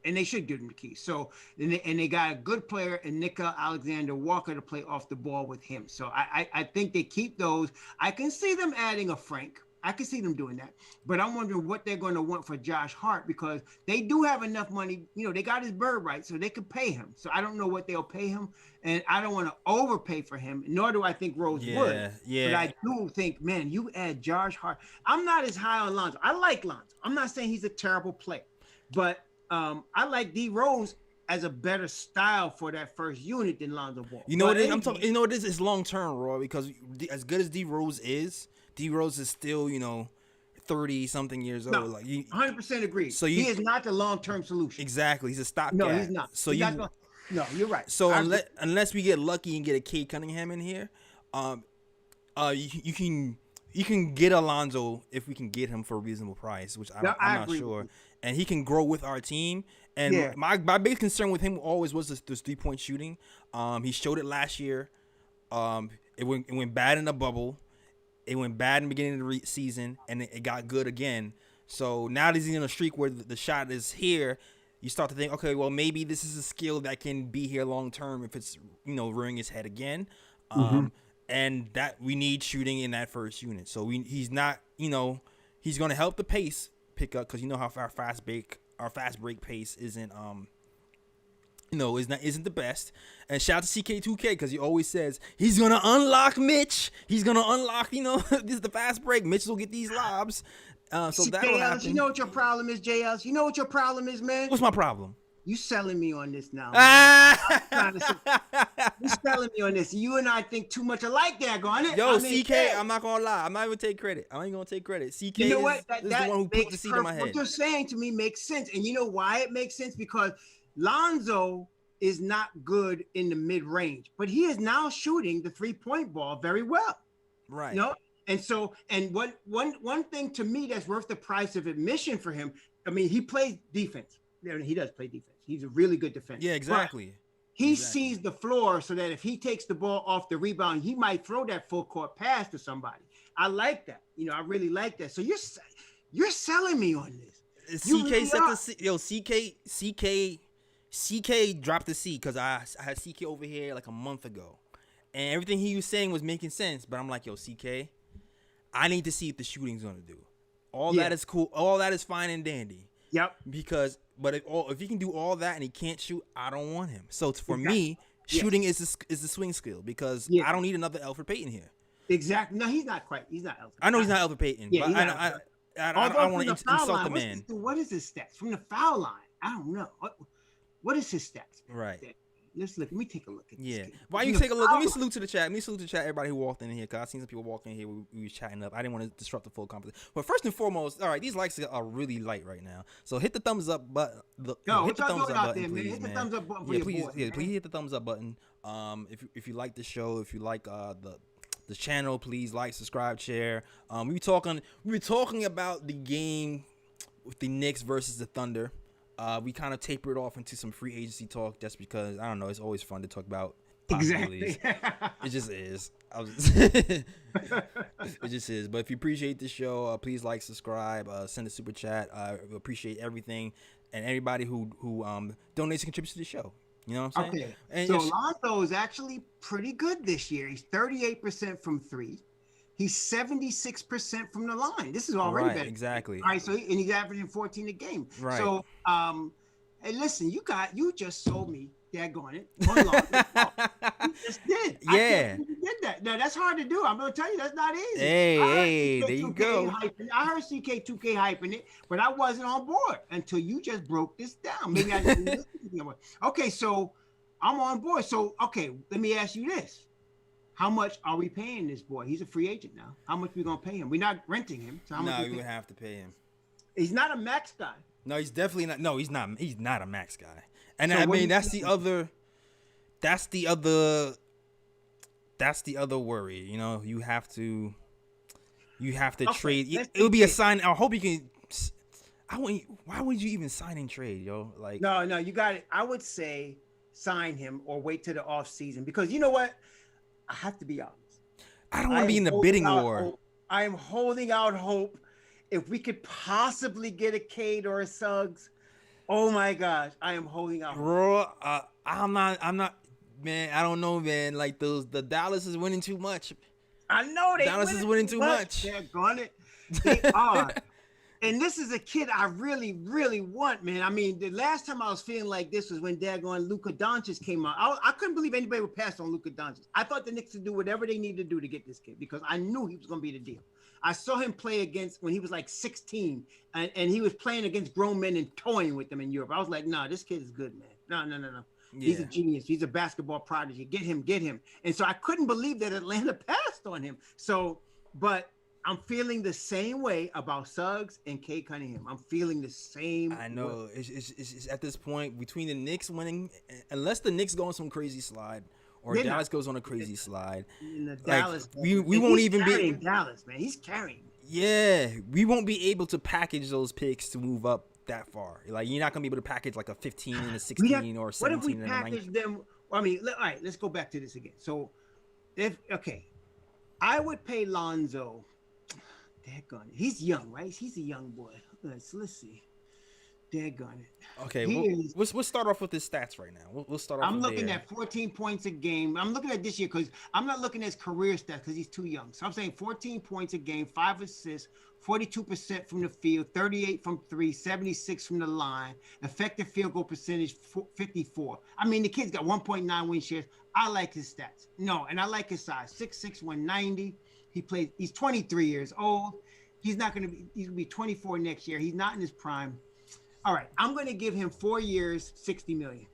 Speaker 4: and they should give him the keys. So and they got a good player in Knick Alexander Walker to play off the ball with him. So I think they keep those. I can see them adding a Frank. I can see them doing that, but I'm wondering what they're going to want for Josh Hart, because they do have enough money. You know, they got his bird right, so they could pay him. So I don't know what they'll pay him, and I don't want to overpay for him, nor do I think Rose would. Yeah. But I do think, man, you add Josh Hart. I'm not as high on Lonzo. I like Lonzo. I'm not saying he's a terrible player, but I like D Rose as a better style for that first unit than Lonzo Ball.
Speaker 3: You know what it is? I'm talking. You know what it is long term, Roy, because as good as D Rose is still, 30-something years old.
Speaker 4: No, 100% agree. So he is not the long-term solution.
Speaker 3: Exactly. He's a stopgap.
Speaker 4: No, he's not.
Speaker 3: So
Speaker 4: no, you're right.
Speaker 3: So unless we get lucky and get a Cade Cunningham in here, you can get Alonzo if we can get him for a reasonable price, which I'm not sure. And he can grow with our team. And my biggest concern with him always was this 3-point shooting. He showed it last year. It went bad in the bubble. It went bad in the beginning of the season, and it got good again. So now that he's in a streak where the shot is here, you start to think, okay, well, maybe this is a skill that can be here long term if it's, rearing his head again. And that we need shooting in that first unit. So he's not, he's going to help the pace pick up because how our fast break pace isn't isn't the best. And shout out to CK2K because he always says he's gonna unlock Mitch. He's gonna unlock, this is the fast break. Mitch will get these lobs. So that'll happen.
Speaker 4: You know what your problem is, JLs? You know what your problem is, man?
Speaker 3: What's my problem?
Speaker 4: You selling me on this now.
Speaker 3: Ah!
Speaker 4: You selling me on this. You and I think too much alike there, going it.
Speaker 3: Yo, CK, I'm not gonna lie. I'm not even take credit. I ain't gonna take credit. CK
Speaker 4: you know what?
Speaker 3: is the one who put the seed in my head.
Speaker 4: What you're saying to me makes sense. And you know why it makes sense? Because Lonzo is not good in the mid-range, but he is now shooting the three-point ball very well.
Speaker 3: Right.
Speaker 4: And so, and one thing to me that's worth the price of admission for him, I mean, he plays defense. He does play defense. He's a really good defender.
Speaker 3: Yeah, exactly.
Speaker 4: But he sees the floor so that if he takes the ball off the rebound, he might throw that full court pass to somebody. I like that. I really like that. So you're selling me on this.
Speaker 3: CK dropped the seat because I had CK over here like a month ago, and everything he was saying was making sense. But I'm like, yo, CK, I need to see if the shooting's gonna do. All that is cool. All that is fine and dandy.
Speaker 4: Yep.
Speaker 3: But if he can do all that and he can't shoot, I don't want him. So for me, shooting is the swing skill because I don't need another Alfred Payton here.
Speaker 4: Exactly. No, he's not quite. He's not Alfred.
Speaker 3: I know he's not Alfred Payton, but I don't want to insult the man.
Speaker 4: What is his stats from the foul line? I don't know. What is his stats?
Speaker 3: Right.
Speaker 4: Let's look. Let me take a look at this.
Speaker 3: Yeah. While you take a look, let me salute to the chat. Everybody who walked in here, because I seen some people walking in here. We was chatting up. I didn't want to disrupt the full conversation. But first and foremost, all right, these likes are really light right now. So hit the thumbs up button. Hit the thumbs up button, please,
Speaker 4: hit the thumbs up button for
Speaker 3: yeah,
Speaker 4: your
Speaker 3: please,
Speaker 4: boy,
Speaker 3: yeah, please hit the thumbs up button. If you like the show, if you like the channel, please like, subscribe, share. We were talking about the game with the Knicks versus the Thunder. We kind of tapered off into some free agency talk just because, I don't know, it's always fun to talk about possibilities.
Speaker 4: Exactly.
Speaker 3: It just is. It just is. But if you appreciate the show, please like, subscribe, send a super chat. We appreciate everything and everybody who donates and contributes to the show. You know what I'm saying?
Speaker 4: Okay.
Speaker 3: And
Speaker 4: So Lonzo is actually pretty good this year. He's 38% from three. He's 76% from the line. This is already better.
Speaker 3: Exactly.
Speaker 4: All right, so and he's averaging 14 a game.
Speaker 3: Right.
Speaker 4: So, hey, listen, you just sold me. Daggone it. One loss. You just did.
Speaker 3: Yeah.
Speaker 4: I can't believe you did that. Now that's hard to do. I'm gonna tell you that's not easy.
Speaker 3: Hey, there you go.
Speaker 4: I heard CK2K hyping it, but I wasn't on board until you just broke this down. Maybe I didn't listen to you. Okay, so I'm on board. So okay, let me ask you this. How much are we paying this boy? He's a free agent now. How much we gonna pay him? We're not renting him. So how much
Speaker 3: you would have to pay him.
Speaker 4: He's not a max guy.
Speaker 3: No, he's definitely not. No, he's not. He's not a max guy. And
Speaker 4: So
Speaker 3: I
Speaker 4: what do
Speaker 3: mean,
Speaker 4: you
Speaker 3: that's
Speaker 4: think?
Speaker 3: the other worry. You have to
Speaker 4: Okay,
Speaker 3: trade.
Speaker 4: let's
Speaker 3: It would be a
Speaker 4: take-
Speaker 3: sign. I hope you can. Why would you even sign and trade, yo? Like,
Speaker 4: No, you got it. I would say sign him or wait till the off season because you know what? I have to be honest.
Speaker 3: I don't want to be in the
Speaker 4: holding
Speaker 3: bidding
Speaker 4: out
Speaker 3: war.
Speaker 4: hope. I am holding out hope. If we could possibly get a Cade or a Suggs, oh my gosh, I am holding out hope.
Speaker 3: Bro, I'm not, man. I don't know, man. Like the Dallas is winning too much.
Speaker 4: I know they
Speaker 3: Dallas is winning too much.
Speaker 4: They're gone it. They are. And this is a kid I really, really want, man. I mean, the last time I was feeling like this was when daggone Luka Doncic came out. I couldn't believe anybody would pass on Luka Doncic. I thought the Knicks would do whatever they needed to do to get this kid because I knew he was going to be the deal. I saw him play against when he was like 16, and he was playing against grown men and toying with them in Europe. I was like, nah, this kid is good, man. No. He's a genius. He's a basketball prodigy. Get him. And so I couldn't believe that Atlanta passed on him. So, but I'm feeling the same way about Suggs and Cade Cunningham. I'm feeling the same.
Speaker 3: I know. It's at this point between the Knicks winning, unless the Knicks go on some crazy slide or
Speaker 4: They're
Speaker 3: Dallas
Speaker 4: not.
Speaker 3: goes on a crazy slide.
Speaker 4: In the
Speaker 3: Like,
Speaker 4: Dallas,
Speaker 3: we
Speaker 4: and
Speaker 3: won't
Speaker 4: he's
Speaker 3: even be.
Speaker 4: carrying Dallas, man. He's carrying.
Speaker 3: Yeah, we won't be able to package those picks to move up that far. Like, you're not gonna be able to package like a 15 and a 16 or 17
Speaker 4: What if we
Speaker 3: and a
Speaker 4: package
Speaker 3: 19.
Speaker 4: them? I mean, all right, let's go back to this again. So, if I would pay Lonzo. Daggone it. He's young, right? He's a young boy. Let's see. Daggone it.
Speaker 3: Okay,
Speaker 4: He is.
Speaker 3: we'll start off with his stats right now. We'll start off.
Speaker 4: I'm
Speaker 3: with
Speaker 4: looking
Speaker 3: there.
Speaker 4: at 14 points a game. I'm looking at this year because I'm not looking at his career stats because he's too young. So I'm saying 14 points a game, 5 assists, 42% from the field, 38 from three, 76 from the line, effective field goal percentage 54. I mean, the kid's got 1.9 win shares. I like his stats. No, and I like his size. 6'6", 190. He's 23 years old. He's going to be 24 next year. He's not in his prime. All right, I'm going to give him 4 years, $60 million.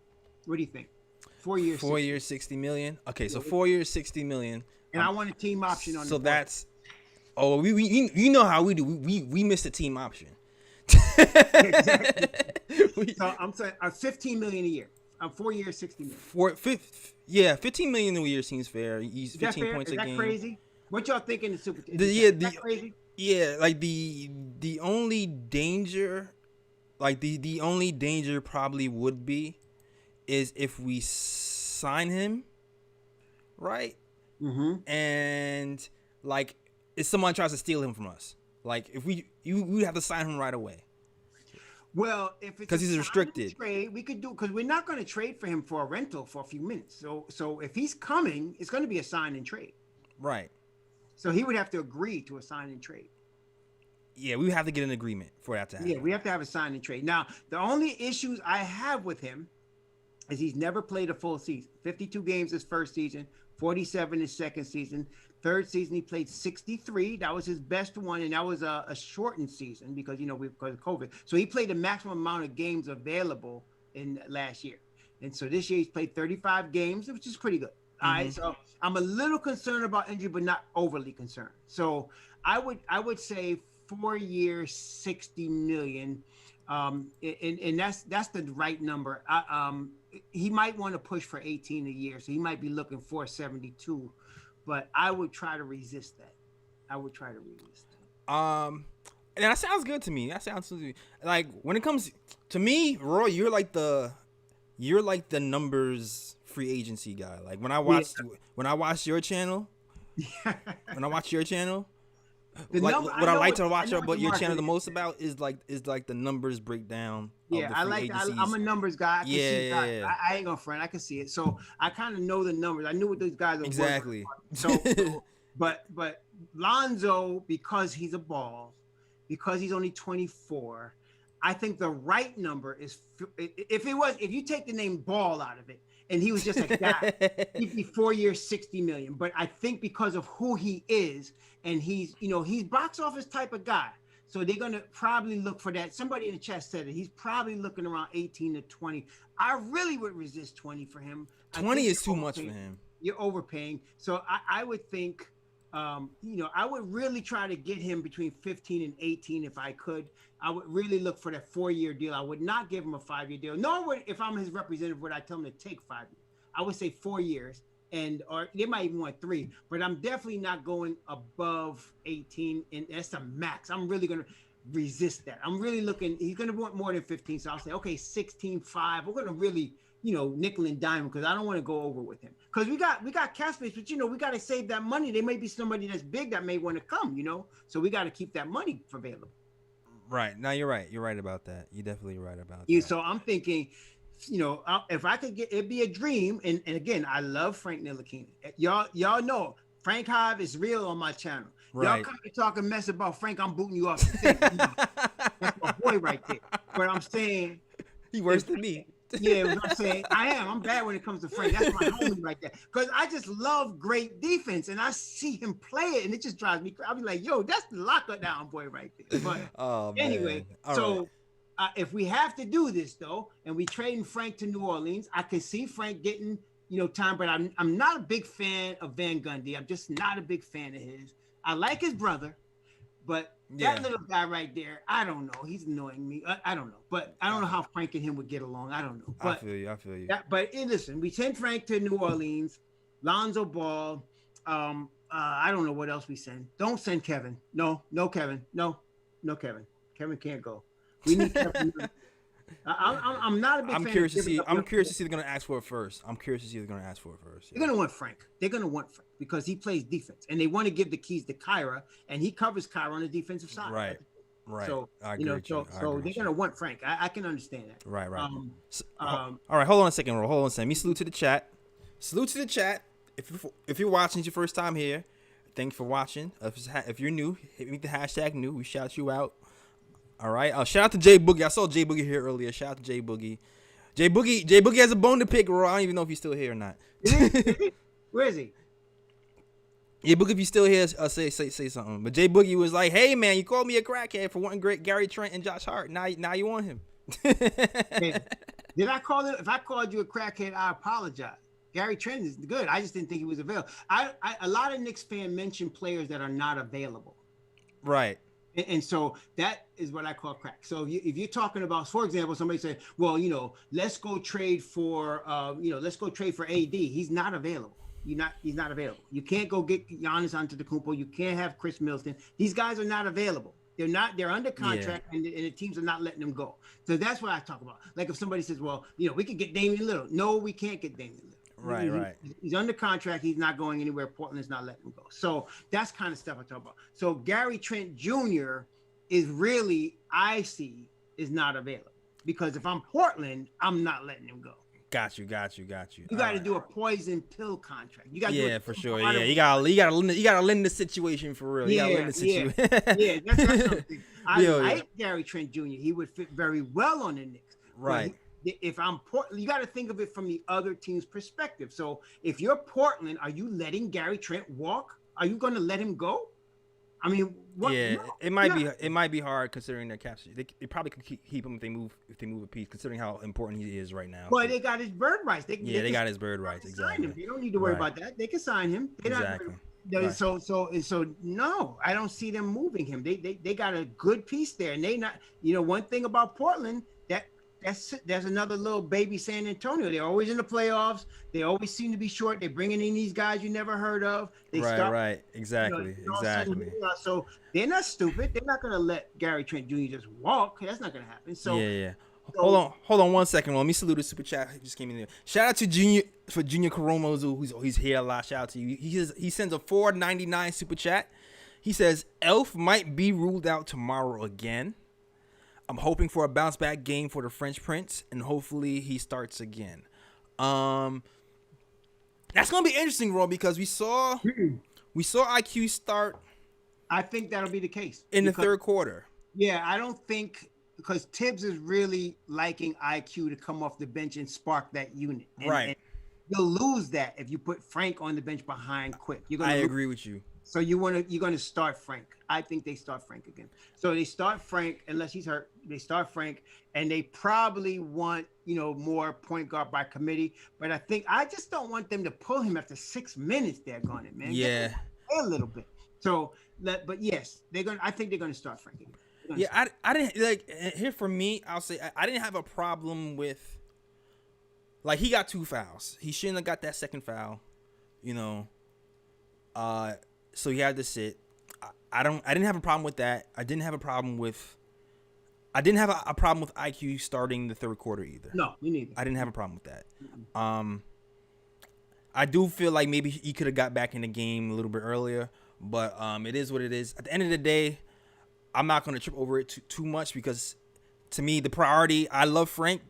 Speaker 4: What do you think? 4 years.
Speaker 3: 4 years, $60 million. Okay, so 4 years, $60 million.
Speaker 4: And I want a team option on.
Speaker 3: So that's. Oh, we you know how we do. We missed a team option.
Speaker 4: Exactly. So I'm saying $15 million a year. 4 years, $60 million.
Speaker 3: 15 million a year seems fair. He's 15 points a game.
Speaker 4: Is that crazy? What y'all thinking in the Super?
Speaker 3: Is
Speaker 4: that crazy?
Speaker 3: Yeah, like the only danger, the only danger probably would be, is if we sign him, right?
Speaker 4: Mm-hmm.
Speaker 3: And like if someone tries to steal him from us, like if we have to sign him right away.
Speaker 4: Well, if it's
Speaker 3: because he's restricted,
Speaker 4: trade we could do because we're not going to trade for him for a rental for a few minutes. So if he's coming, it's going to be a sign and trade.
Speaker 3: Right.
Speaker 4: So he would have to agree to a sign and trade.
Speaker 3: Yeah, we would have to get an agreement for that to happen.
Speaker 4: Yeah, we have to have a sign and trade. Now, the only issues I have with him is he's never played a full season. 52 games his first season, 47 his second season. Third season, he played 63. That was his best one, and that was a shortened season because, because of COVID. So he played the maximum amount of games available in last year. And so this year he's played 35 games, which is pretty good. All right, so I'm a little concerned about injury, but not overly concerned. So I would say 4 years, $60 million, and that's the right number. He might want to push for 18 a year, so he might be looking for 72. But I would try to resist that.
Speaker 3: And that sounds good to me. That sounds good. Like when it comes to me, Roy, you're like the numbers free agency guy. Like when I watch your channel, what I like to watch about your channel the most about is the numbers breakdown.
Speaker 4: Yeah, I'm a numbers guy. I can see it. I ain't gonna front. I can see it. So I kind of know the numbers. I knew what those guys are
Speaker 3: exactly.
Speaker 4: So but Lonzo, because he's a ball, because he's only 24, I think the right number is if you take the name Ball out of it and he was just a guy, he'd be 4 years, $60 million. But I think because of who he is and he's box office type of guy. So they're going to probably look for that. Somebody in the chat said it. He's probably looking around 18 to 20. I really would resist 20 for him.
Speaker 3: 20 is too much for him.
Speaker 4: You're overpaying. So I would think, I would really try to get him between 15 and 18 if I could. I would really look for that 4-year deal. I would not give him a 5-year deal. Nor would, if I'm his representative, would I tell him to take 5 years. I would say 4 years. Or they might even want 3, but I'm definitely not going above 18, and that's the max. I'm really going to resist that. I'm really looking. He's going to want more than 15, so I'll say, okay, 16.5. We're going to really, nickel and dime because I don't want to go over with him because we got cap space, but we got to save that money. There may be somebody that's big that may want to come, so we got to keep that money available. Right.
Speaker 3: No, you're right. You're right about that. You're definitely right about
Speaker 4: that.
Speaker 3: Yeah.
Speaker 4: So I'm thinking. If I could get, it'd be a dream. And again, I love Frank Ntilikina. Y'all know Frank Hive is real on my channel. Right. Y'all come to talking mess about Frank, I'm booting you off the thing. That's my boy right there. But I'm saying
Speaker 3: he worse than me.
Speaker 4: Yeah, what I'm saying, I'm bad when it comes to Frank. That's my homie right there. Because I just love great defense, and I see him play it, and it just drives me crazy. I'll be like, yo, that's the locker down boy right there. But anyway, so. Right. If we have to do this though, and we trading Frank to New Orleans, I can see Frank getting, time, but I'm not a big fan of Van Gundy. I'm just not a big fan of his. I like his brother, but that little guy right there, I don't know. He's annoying me. I don't know, but I don't know how Frank and him would get along. I don't know. But,
Speaker 3: I feel you.
Speaker 4: But listen, we send Frank to New Orleans, Lonzo Ball. I don't know what else we send. Don't send Kevin. No, Kevin. No, Kevin. Kevin can't go. We need Kevin. I'm not a big fan.
Speaker 3: I'm curious to
Speaker 4: of
Speaker 3: see.
Speaker 4: giving up
Speaker 3: I'm
Speaker 4: young
Speaker 3: curious to
Speaker 4: players.
Speaker 3: see if they're gonna ask for it first. I'm curious to see if they're gonna ask for it first.
Speaker 4: They're gonna want Frank. They're gonna want Frank because he plays defense, and they want to give the keys to Kyra, and he covers Kyra on the defensive side.
Speaker 3: Right. Right.
Speaker 4: So
Speaker 3: I
Speaker 4: you know,
Speaker 3: agree with you. I
Speaker 4: so
Speaker 3: agree
Speaker 4: they're
Speaker 3: with you.
Speaker 4: gonna want Frank. I can understand that.
Speaker 3: Right. Right. So,
Speaker 4: Um,
Speaker 3: all right. Hold on a second, Ro. Hold on a second. Me salute to the chat. Salute to the chat. If you're watching, it's your first time here. Thanks for watching. If you're new, hit me with the hashtag new. We shout you out. All right. Shout out to Jay Boogie. I saw Jay Boogie here earlier. Shout out to Jay Boogie. Jay Boogie has a bone to pick, Ro. I don't even know if he's still here or not.
Speaker 4: Where is he?
Speaker 3: Yeah, Boogie, if you still here, say something. But Jay Boogie was like, "Hey man, you called me a crackhead for wanting great Gary Trent and Josh Hart. Now you want him."
Speaker 4: Hey, did I call it? If I called you a crackhead, I apologize. Gary Trent is good. I just didn't think he was available. A lot of Knicks fans mention players that are not available.
Speaker 3: Right.
Speaker 4: And so that is what I call crack. So if you're talking about, for example, somebody said, well, let's go trade for, let's go trade for AD. He's not available. He's not available. You can't go get Giannis Antetokounmpo. You can't have Chris Middleton. These guys are not available. They're under contract, and the teams are not letting them go. So that's what I talk about. Like if somebody says, well, we could get Damian Lillard. No, we can't get Damian Lillard.
Speaker 3: Right.
Speaker 4: He's under contract. He's not going anywhere. Portland's not letting him go. So that's kind of stuff I talk about. So Gary Trent Jr. is really, I see, is not available. Because if I'm Portland, I'm not letting him go.
Speaker 3: Got you.
Speaker 4: You got to do a poison pill contract. You got
Speaker 3: for sure. Yeah, you gotta lend the situation for real.
Speaker 4: Yeah, that's something. I like Gary Trent Jr. He would fit very well on the Knicks.
Speaker 3: Right.
Speaker 4: If I'm Portland, you got to think of it from the other team's perspective. So if you're Portland, are you letting Gary Trent walk? Are you going to let him go? I mean, what?
Speaker 3: Yeah,
Speaker 4: No,
Speaker 3: it might be hard considering their cap. They probably could keep him if they move a piece, considering how important he is right now.
Speaker 4: Well, they got his bird rights. They
Speaker 3: got his bird rights. Exactly.
Speaker 4: Him. They don't need to worry about that. They can sign him.
Speaker 3: Exactly.
Speaker 4: So no, I don't see them moving him. They got a good piece there, and they not. One thing about Portland that's another little baby San Antonio. They're always in the playoffs. They always seem to be short. They're bringing in these guys you never heard of.
Speaker 3: Right. Exactly.
Speaker 4: So they're not stupid. They're not going to let Gary Trent Jr. just walk. That's not going to happen. So
Speaker 3: yeah. Hold on 1 second. Let me salute the super chat. He just came in there. Shout out to Junior Karomozu, who's here a lot. Shout out to you. He sends a $4.99 super chat. He says Elf might be ruled out tomorrow again. I'm hoping for a bounce back game for the French Prince, and hopefully he starts again. That's gonna be interesting, Ro, because we saw IQ start.
Speaker 4: I think that'll be the case
Speaker 3: in the third quarter.
Speaker 4: Yeah, I don't think because Tibbs is really liking IQ to come off the bench and spark that unit. And you'll lose that if you put Frank on the bench behind Quick. I
Speaker 3: agree with you.
Speaker 4: So you're going to start Frank. I think they start Frank again. So they start Frank unless he's hurt. They start Frank, and they probably want more point guard by committee. But I just don't want them to pull him after 6 minutes. They're going it, man.
Speaker 3: Yeah,
Speaker 4: a little bit. So, but yes, I think they're going to start Frank again.
Speaker 3: Yeah, I didn't like here for me. I'll say I didn't have a problem with he got 2 fouls. He shouldn't have got that second foul. So he had to sit. I didn't have a problem with that. I didn't have a problem with IQ starting the third quarter either.
Speaker 4: No, me neither.
Speaker 3: I didn't have a problem with that. I do feel like maybe he could have got back in the game a little bit earlier, but it is what it is. At the end of the day, I'm not going to trip over it too much because to me the priority. I love Frank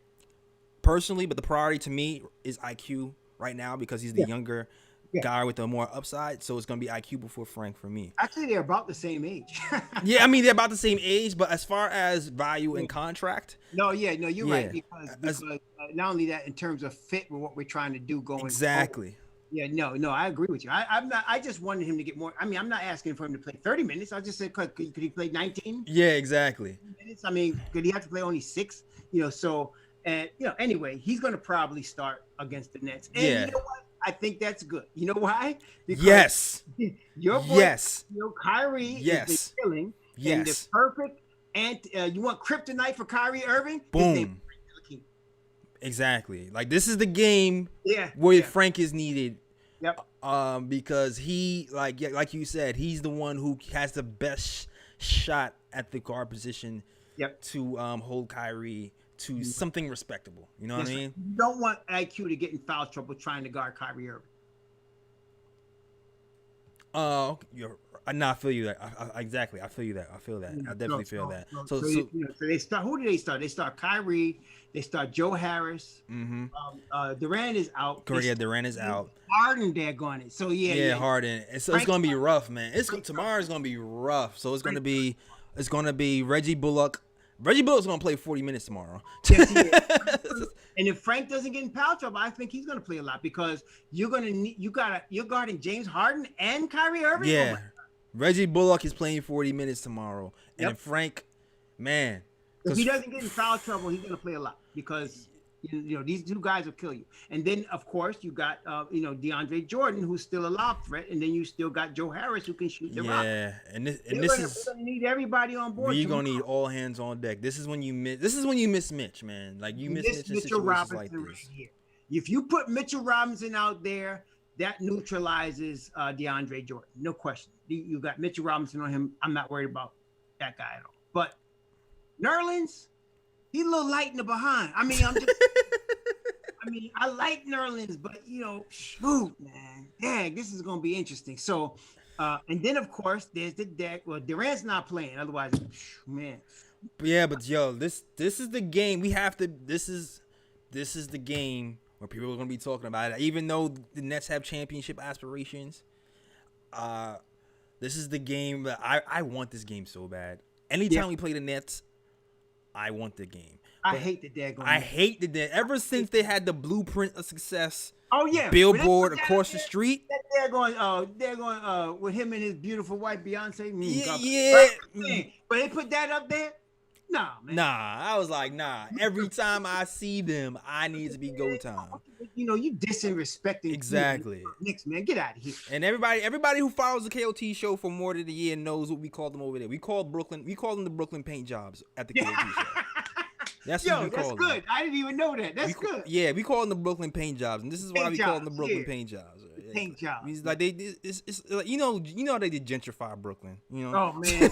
Speaker 3: personally, but the priority to me is IQ right now because he's the younger guy with a more upside, so it's gonna be IQ before Frank for me.
Speaker 4: Actually, they're about the same age.
Speaker 3: Yeah, I mean they're about the same age, but as far as value and contract,
Speaker 4: you're right because not only that in terms of fit with what we're trying to do going
Speaker 3: exactly.
Speaker 4: Forward. Yeah, I agree with you. I just wanted him to get more. I mean, I'm not asking for him to play 30 minutes. I just said could he play 19?
Speaker 3: Yeah, exactly.
Speaker 4: Minutes? I mean, could he have to play only 6? Anyway, he's gonna probably start against the Nets. And you know what? I think that's good. You know why? Because your boy, Kyrie is the killing. And the perfect. And you want kryptonite for Kyrie Irving?
Speaker 3: Boom. Exactly. This is the game where Frank is needed.
Speaker 4: Yep.
Speaker 3: Because he, like you said, he's the one who has the best shot at the guard position.
Speaker 4: Yep.
Speaker 3: To hold Kyrie to something respectable. You know what I mean?
Speaker 4: You don't want IQ to get in foul trouble trying to guard Kyrie Irving.
Speaker 3: I feel you that. Exactly. I feel you that. I feel that. I definitely feel that. So
Speaker 4: they start. Who do they start? They start Kyrie. They start Joe Harris. Durant is out.
Speaker 3: Durant is out.
Speaker 4: Harden, they're going it. So yeah.
Speaker 3: Harden. It's gonna be rough, man. Tomorrow's gonna be rough. So it's gonna be Reggie Bullock. Reggie Bullock's gonna play 40 minutes tomorrow.
Speaker 4: Yes, he is. And if Frank doesn't get in foul trouble, I think he's gonna play a lot because you're guarding James Harden and Kyrie Irving.
Speaker 3: Yeah, Reggie Bullock is playing 40 minutes tomorrow, and if Frank, man,
Speaker 4: if he doesn't get in foul trouble, he's gonna play a lot because these two guys will kill you. And then of course you got DeAndre Jordan, who's still a lob threat, and then you still got Joe Harris who can shoot the rock.
Speaker 3: Yeah,
Speaker 4: we're gonna need everybody on board.
Speaker 3: We're gonna need all hands on deck. This is when you miss Mitch, man. Like you miss Mitch in situations like this. Right here.
Speaker 4: If you put Mitchell Robinson out there, that neutralizes DeAndre Jordan, no question. You got Mitchell Robinson on him. I'm not worried about that guy at all. But Nerlens, he's a little light in the behind. I mean, I like Nerlens, but shoot, man, dang, this is gonna be interesting. So, and then of course there's the deck. Well, Durant's not playing, otherwise, man.
Speaker 3: Yeah, but this is the game we have to. This is the game where people are gonna be talking about it. Even though the Nets have championship aspirations, this is the game that I want this game so bad. Anytime we play the Nets, I want the game.
Speaker 4: I hate the daggone.
Speaker 3: I hate the dead. Ever since they had the blueprint of success,
Speaker 4: billboard
Speaker 3: across the street.
Speaker 4: They're going with him and his beautiful wife Beyonce. But they put that up there. Nah, man.
Speaker 3: Nah, I was like, nah. Every time I see them, I need to be go time.
Speaker 4: You disrespecting
Speaker 3: exactly.
Speaker 4: Knicks, man, get out of here.
Speaker 3: And everybody who follows the KOT show for more than a year knows what we call them over there. We call them the Brooklyn paint jobs at the KOT show. That's what we call them.
Speaker 4: Good. I didn't even know that. That's good.
Speaker 3: Yeah, we call them the Brooklyn paint jobs, and this is why we call them the Brooklyn paint jobs.
Speaker 4: Paint jobs.
Speaker 3: It's like it's like, they did gentrify Brooklyn.
Speaker 4: Oh man.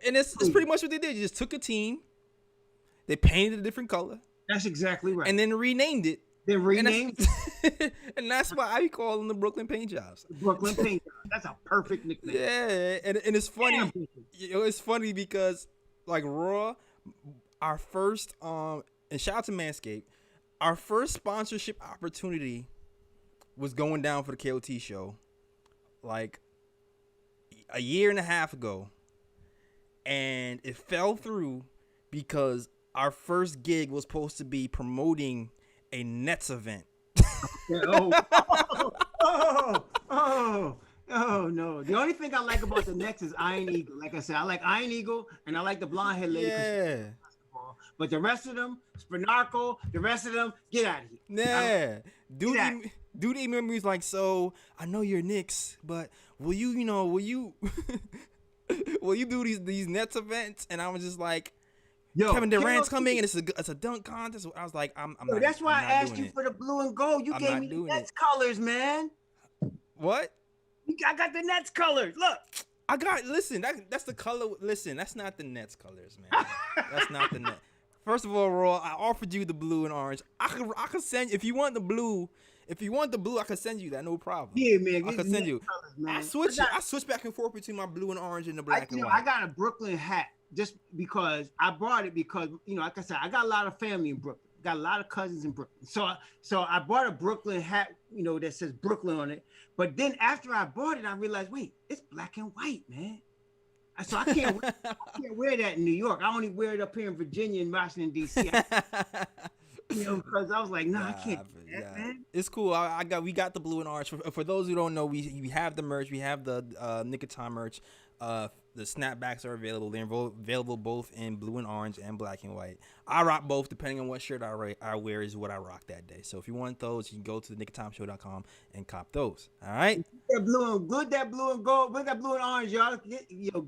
Speaker 3: And it's pretty much what they did. They just took a team, they painted a different color.
Speaker 4: That's exactly right.
Speaker 3: And then renamed it. And that's why I call them the Brooklyn Paint Jobs.
Speaker 4: Brooklyn Paint Jobs. That's a perfect nickname.
Speaker 3: Yeah, and it's funny. It's funny because like Raw, our first and shout out to Manscaped, our first sponsorship opportunity was going down for the KOT show like a year and a half ago, and it fell through because our first gig was supposed to be promoting a Nets event.
Speaker 4: Oh no. The only thing I like about the Nets is Iron Eagle. Like I said, I like Iron Eagle and I like the blonde head lady.
Speaker 3: Yeah.
Speaker 4: But the rest of them, Spinarco, the rest of them, get out of here.
Speaker 3: Yeah. Dude emailed me, was like, so I know you're Knicks, but will you will you do these Nets events? And I was just like, Kevin Durant's coming and it's a dunk contest. I was like, I'm not.
Speaker 4: That's why I asked you for the blue and gold. You gave me the Nets colors, man.
Speaker 3: What?
Speaker 4: I got the Nets colors. Look.
Speaker 3: That's the color. Listen, that's not the Nets colors, man. That's not the Nets. First of all, Raw, I offered you the blue and orange. I could send, if you want the blue, I could send you that, no problem.
Speaker 4: Yeah, man.
Speaker 3: I could send you.
Speaker 4: Colors,
Speaker 3: I switch back and forth between my blue and orange and the black and white.
Speaker 4: I got a Brooklyn hat just because I bought it because, like I said, I got a lot of family in Brooklyn. Got a lot of cousins in Brooklyn. So I bought a Brooklyn hat, that says Brooklyn on it. But then after I bought it, I realized, wait, it's black and white, man. So I can't wear that in New York. I only wear it up here in Virginia and Washington, D.C. Because I was like, I can't do that, man.
Speaker 3: It's cool. We got the blue and orange. For those who don't know, we have the merch. We have the Knick of Time merch. The snapbacks are available. They're available both in blue and orange and black and white. I rock both, depending on what shirt I wear is what I rock that day. So if you want those, you can go to theknickoftimeshow.com and cop those. All right.
Speaker 4: That blue and gold. With that blue and orange, y'all.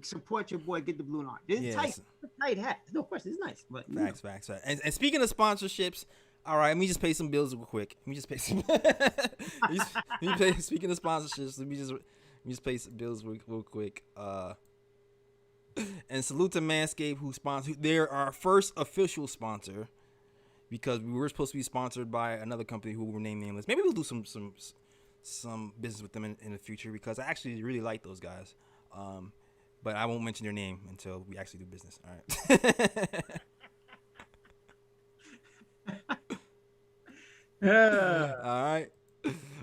Speaker 4: Support your boy. Get the blue and orange. It's tight. It's a tight hat. No question. It's nice. But
Speaker 3: facts. And speaking of sponsorships. All right, let me just pay some bills real quick. Speaking of sponsorships, let me just pay some bills real quick. And salute to Manscaped, who they're our first official sponsor. because we were supposed to be sponsored by another company who will name nameless. Maybe we'll do some business with them in the future because I actually really like those guys. But I won't mention their name until we actually do business. All right. All right.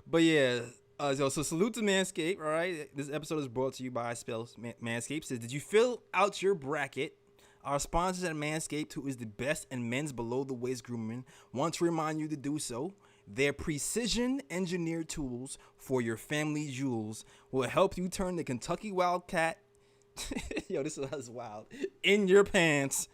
Speaker 3: But yeah, so salute to Manscaped. All right. This episode is brought to you by Manscaped. Says, did you fill out your bracket? Our sponsors at Manscaped, who is the best in men's below the waist grooming, want to remind you to do so. Their precision engineered tools for your family jewels will help you turn the Kentucky Wildcat. Yo, this is wild. In your pants.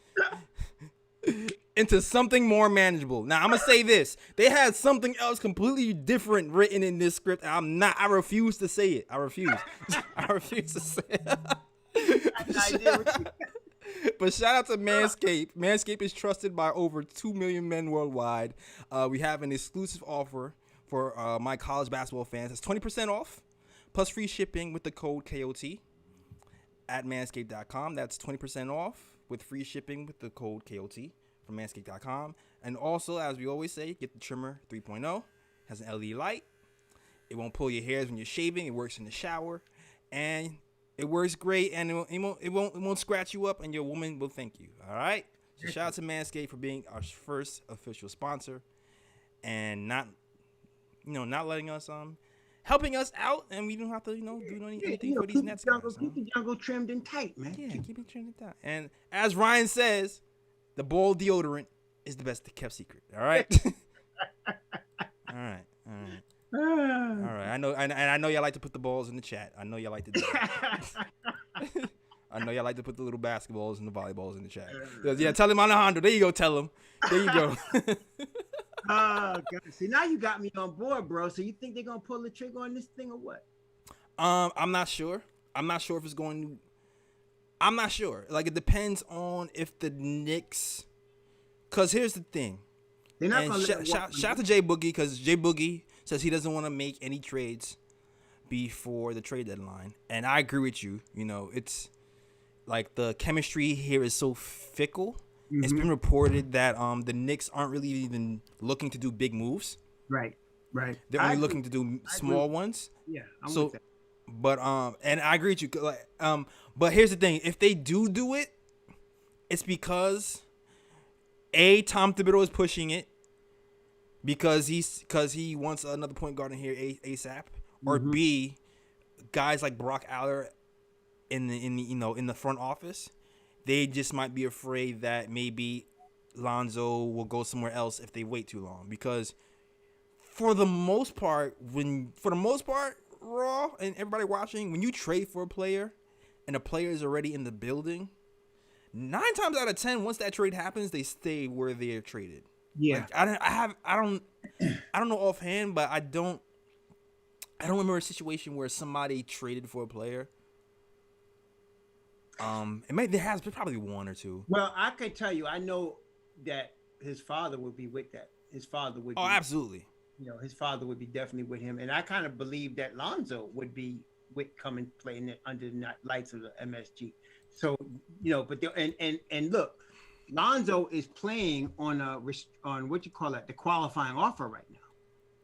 Speaker 3: Into something more manageable. Now, I'm going to say this. They had something else completely different written in this script. I refuse to say it. I refuse to say it. But shout out to Manscaped. Manscaped is trusted by over 2 million men worldwide. We have an exclusive offer for my college basketball fans. It's 20% off plus free shipping with the code KOT at manscaped.com. That's 20% off with free shipping with the code KOT from manscaped.com. And also, as we always say, get the trimmer 3.0. Has an LED light. It won't pull your hairs when you're shaving. It works in the shower. And it works great, and it won't scratch you up, and your woman will thank you. All right. So shout out to Manscaped for being our first official sponsor, and not letting us helping us out, and we don't have to do anything for these Nets guys.
Speaker 4: Keep the jungle trimmed and tight, man.
Speaker 3: Yeah, keep it trimmed and tight. And as Ryan says, the ball deodorant is the best kept secret. All right. All right. All right, I know y'all like to put the balls in the chat. I know y'all like to do that. I know y'all like to put the little basketballs and the volleyballs in the chat. Yeah, tell him Alejandro. There you go, tell him. There you go.
Speaker 4: Oh, God. See, now you got me on board, bro. So you think they're going to pull the trigger on this thing or what?
Speaker 3: I'm not sure. I'm not sure if it's going to. I'm not sure. Like, it depends on if the Knicks. Because here's the thing.
Speaker 4: They're not going to
Speaker 3: shout out to Jay Boogie, because Jay Boogie says he doesn't want to make any trades before the trade deadline. And I agree with you. It's like the chemistry here is so fickle. Mm-hmm. It's been reported that the Knicks aren't really even looking to do big moves.
Speaker 4: Right.
Speaker 3: They're only looking to do small ones.
Speaker 4: Yeah, I'm with that.
Speaker 3: But and I agree with you. Like, but here's the thing: if they do it, it's because Tom Thibodeau is pushing it. Because he wants another point guard in here ASAP, or B, guys like Brock Aller in the front office, they just might be afraid that maybe Lonzo will go somewhere else if they wait too long. Because for the most part, Raw and everybody watching, when you trade for a player and a player is already in the building, 9 times out of 10, once that trade happens, they stay where they're traded.
Speaker 4: Yeah,
Speaker 3: like, I don't know offhand, but I don't remember a situation where somebody traded for a player. There has been probably one or two.
Speaker 4: Well, I can tell you, I know that his father would be with that. His father would.
Speaker 3: Oh, absolutely.
Speaker 4: His father would be definitely with him, and I kind of believe that Lonzo would be with coming playing under the lights of the MSG. So but and look. Lonzo is playing on what you call that, the qualifying offer right now.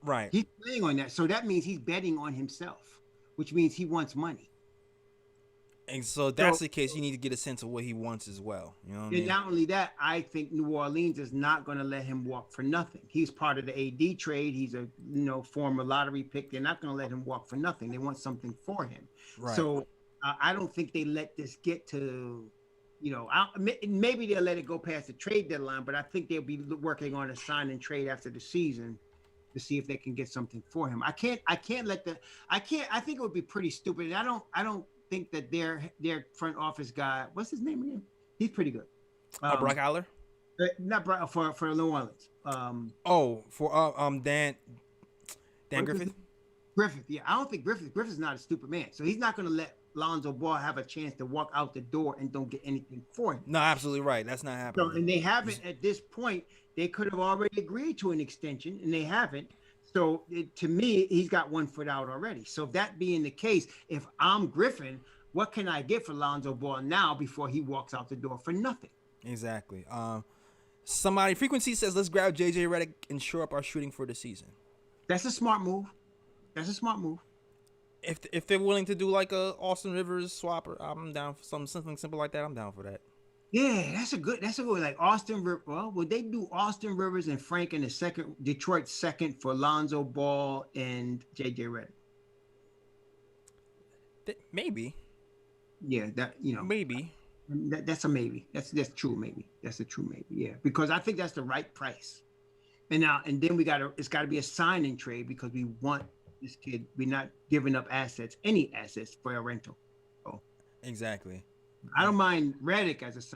Speaker 3: Right.
Speaker 4: He's playing on that. So that means he's betting on himself, which means he wants money.
Speaker 3: And so if that's the case, you need to get a sense of what he wants as well. You know what I mean?
Speaker 4: Not only that, I think New Orleans is not going to let him walk for nothing. He's part of the AD trade. He's a former lottery pick. They're not going to let him walk for nothing. They want something for him. Right. So I don't think they let this get to maybe they'll let it go past the trade deadline, but I think they'll be working on a sign and trade after the season to see if they can get something for him. I think it would be pretty stupid. And I don't think that their front office guy, what's his name again? He's pretty good.
Speaker 3: Brock Aller?
Speaker 4: Not Brock, for New Orleans.
Speaker 3: Dan Griffith?
Speaker 4: Griffith, yeah. I don't think Griffith's not a stupid man. So he's not going to let Lonzo Ball have a chance to walk out the door and don't get anything for him.
Speaker 3: No, absolutely right. That's not happening.
Speaker 4: So, and they haven't at this point. They could have already agreed to an extension, and they haven't. So to me, he's got one foot out already. So that being the case, if I'm Griffin, what can I get for Lonzo Ball now before he walks out the door for nothing?
Speaker 3: Exactly. Somebody frequency says let's grab JJ Redick and shore up our shooting for the season.
Speaker 4: That's a smart move. That's a smart move.
Speaker 3: If they're willing to do like a Austin Rivers swap, I'm down for something simple like that. I'm down for that.
Speaker 4: Yeah, that's a good like Austin. Well, would they do Austin Rivers and Frank in the second, Detroit second for Lonzo Ball and JJ Redick?
Speaker 3: Maybe.
Speaker 4: Yeah, that
Speaker 3: maybe.
Speaker 4: That's a maybe. That's true. Maybe that's a true maybe. Yeah, because I think that's the right price. And then it's got to be a signing trade because we want this kid. We're not giving up any assets for a rental. So
Speaker 3: Exactly.
Speaker 4: I don't mind Redick as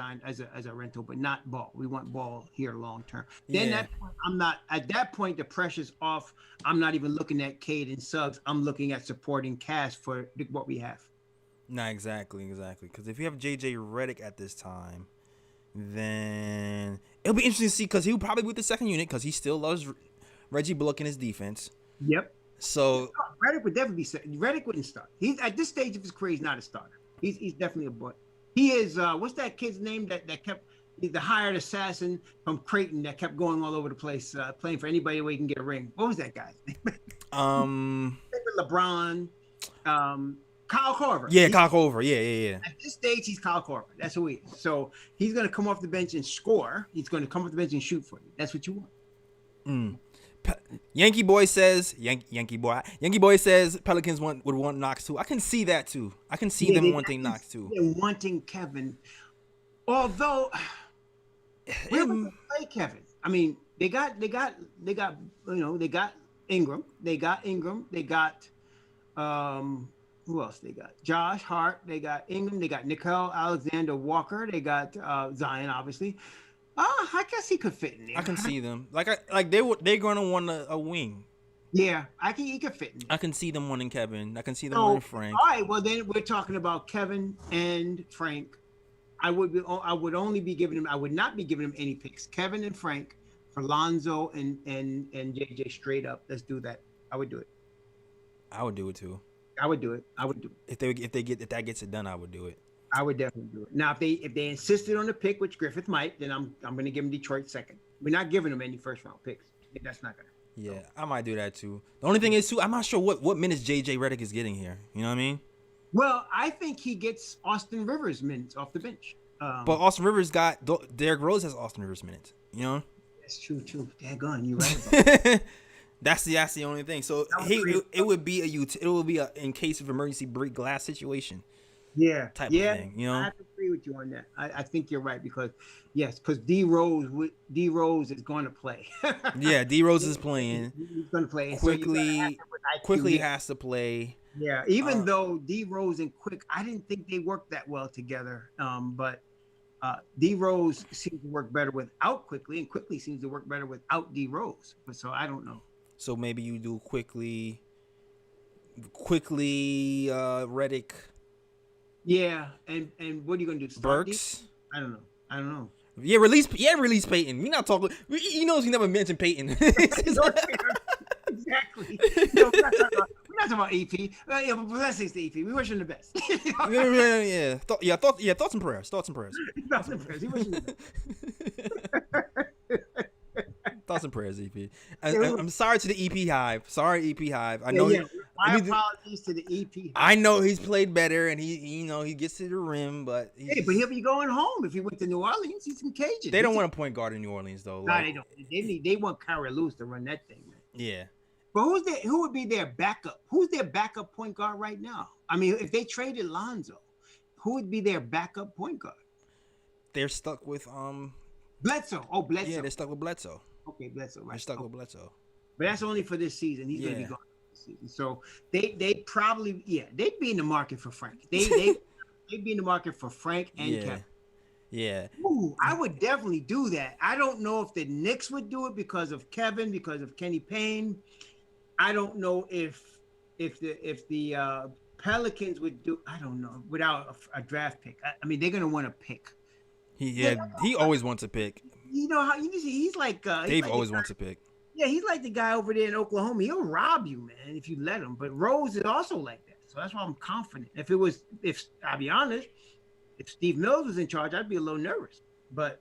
Speaker 4: a rental, but not Ball. We want Ball here long term. Then
Speaker 3: Yeah.
Speaker 4: that point, I'm not at that point. The pressure's off. I'm not even looking at Cade and Suggs. I'm looking at supporting cast for what we have.
Speaker 3: Nah, exactly. Because if you have JJ Redick at this time, then it'll be interesting to see because he'll probably be with the second unit because he still loves Reggie Bullock in his defense.
Speaker 4: Yep.
Speaker 3: So
Speaker 4: Redick would definitely be. Redick wouldn't start. He's at this stage of his career. He's not a starter. He's definitely a boy. He is. What's that kid's name that kept? He's the hired assassin from Creighton that kept going all over the place, playing for anybody where he can get a ring. What was that guy's name? LeBron. Kyle Korver.
Speaker 3: Yeah, Kyle Korver. Yeah.
Speaker 4: At this stage, he's Kyle Korver. That's who he is. So he's going to come off the bench and score. He's going to come off the bench and shoot for you. That's what you want.
Speaker 3: Yankee Boy says Pelicans would want Knox too. I can see that too. I can see them wanting Knox too.
Speaker 4: They're wanting Kevin. Although where would they play Kevin? I mean, they got Ingram. They got who else they got? Josh Hart. They got Ingram. They got Nickel Alexander Walker. They got Zion, obviously. I guess he could fit in there.
Speaker 3: I can see them. They're gonna want a wing.
Speaker 4: Yeah, he could fit in there.
Speaker 3: I can see them wanting Kevin. I can see them wanting Frank.
Speaker 4: All right, well then we're talking about Kevin and Frank. I would not be giving him any picks. Kevin and Frank for Lonzo and JJ straight up. Let's do that. I would do it.
Speaker 3: I would do it too.
Speaker 4: I would do it.
Speaker 3: If that gets it done, I would do it.
Speaker 4: I would definitely do it. Now, if they insisted on the pick, which Griffith might, then I'm going to give him Detroit second. We're not giving him any first round picks. That's not going to.
Speaker 3: Yeah, I might do that too. The only thing is too, I'm not sure what minutes JJ Redick is getting here. You know what I mean?
Speaker 4: Well, I think he gets Austin Rivers minutes off the bench.
Speaker 3: But Austin Rivers got Derrick Rose has Austin Rivers minutes. You know?
Speaker 4: That's true. Daggone, you right about that.
Speaker 3: That's the only thing. So it would be a in case of emergency break glass situation.
Speaker 4: Yeah,
Speaker 3: type of thing, you know.
Speaker 4: I have to agree with you on that. I think you're right because D Rose is going to play.
Speaker 3: Yeah, D Rose is playing.
Speaker 4: He's going to play.
Speaker 3: Quickly has to play.
Speaker 4: Yeah, even though D Rose and Quick, I didn't think they worked that well together. But D Rose seems to work better without Quickly, and Quickly seems to work better without D Rose. But so I don't know.
Speaker 3: So maybe you do quickly, Redick.
Speaker 4: Yeah, and what are you gonna do?
Speaker 3: Burks?
Speaker 4: I don't know.
Speaker 3: Yeah, release Peyton. We not talking. He knows we never mentioned Peyton.
Speaker 4: Exactly. No, we're not talking about EP. Yeah, but blessings to EP. We wish him the best.
Speaker 3: Thoughts and prayers.
Speaker 4: Thoughts and prayers. We wish him the best.
Speaker 3: Thoughts and prayers, EP. I'm sorry to the EP Hive. Sorry, EP Hive. I know.
Speaker 4: My apologies to the EP Hive.
Speaker 3: I know he's played better, and he gets to the rim, but
Speaker 4: but he'll be going home if he went to New Orleans. He's in Cajun.
Speaker 3: They don't want a point guard in New Orleans, though.
Speaker 4: No, they don't. They want Kyrie Lewis to run that thing, man.
Speaker 3: Yeah.
Speaker 4: But who would be their backup? Who's their backup point guard right now? I mean, if they traded Lonzo, who would be their backup point guard?
Speaker 3: They're stuck with
Speaker 4: Bledsoe. Oh, Bledsoe.
Speaker 3: Yeah, they're stuck with Bledsoe.
Speaker 4: Okay, Bledsoe. Right.
Speaker 3: They're stuck with Bledsoe.
Speaker 4: But that's only for this season. He's gonna be gone this season. So they probably they'd be in the market for Frank. They'd be in the market for Frank and Kevin.
Speaker 3: Yeah.
Speaker 4: Ooh, I would definitely do that. I don't know if the Knicks would do it because of Kevin, because of Kenny Payne. I don't know if the Pelicans would do. I don't know without a draft pick. I mean, they're gonna want to pick.
Speaker 3: He always wants a pick.
Speaker 4: You know how he's like
Speaker 3: Dave always wants a pick.
Speaker 4: Yeah, he's like the guy over there in Oklahoma. He'll rob you, man, if you let him. But Rose is also like that. So that's why I'm confident. If I'll be honest, if Steve Mills was in charge, I'd be a little nervous. But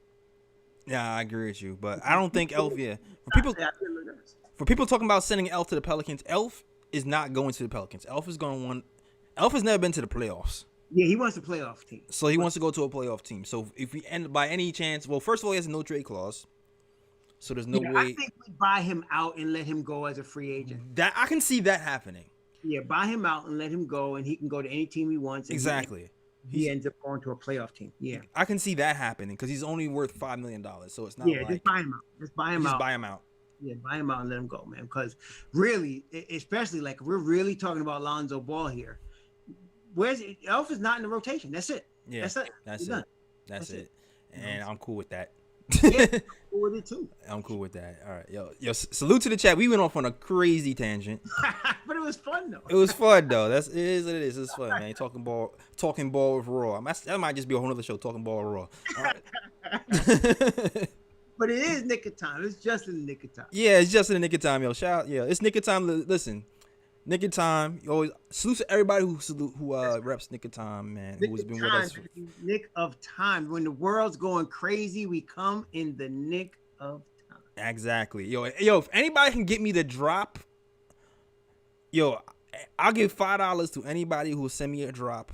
Speaker 3: Yeah, I agree with you, but I don't think Elf. Yeah, for people talking about sending Elf to the Pelicans, Elf is not going to the Pelicans. Elf is going one. Elf has never been to the playoffs.
Speaker 4: Yeah, he wants a playoff team.
Speaker 3: So he wants to go to a playoff team. So if we end by any chance, well, first of all, he has a no trade clause. So there's no way.
Speaker 4: I think we buy him out and let him go as a free agent.
Speaker 3: That I can see that happening.
Speaker 4: Yeah, buy him out and let him go, and he can go to any team he wants.
Speaker 3: Exactly.
Speaker 4: He ends up going to a playoff team. Yeah.
Speaker 3: I can see that happening because he's only worth $5 million. So it's not like.
Speaker 4: Just buy him out. Just buy him out.
Speaker 3: Just buy him out.
Speaker 4: Yeah, buy him out and let him go, man. Because really, especially like we're really talking about Lonzo Ball here. Elf is not in the rotation. That's it.
Speaker 3: Yeah, that's it. That's it. And I'm cool with that.
Speaker 4: Yeah, I'm cool with it too.
Speaker 3: I'm cool with that. All right, yo, salute to the chat. We went off on a crazy tangent,
Speaker 4: but it was fun though.
Speaker 3: It was fun though. It is what it is. It's fun, man. Talking ball with Raw. That might just be a whole other show. Talking ball with Raw. All right.
Speaker 4: But it is nick of time. It's just in the nick of time.
Speaker 3: Yeah, it's just in the nick of time, yo. Shout, yeah, it's nick of time. Listen, nick of time. You always salute to everybody who reps nick of time, man. Who's been with us.
Speaker 4: Nick of time. When the world's going crazy, we come in the nick of time.
Speaker 3: Exactly, yo. If anybody can get me the drop, yo, I'll give $5 to anybody who will send me a drop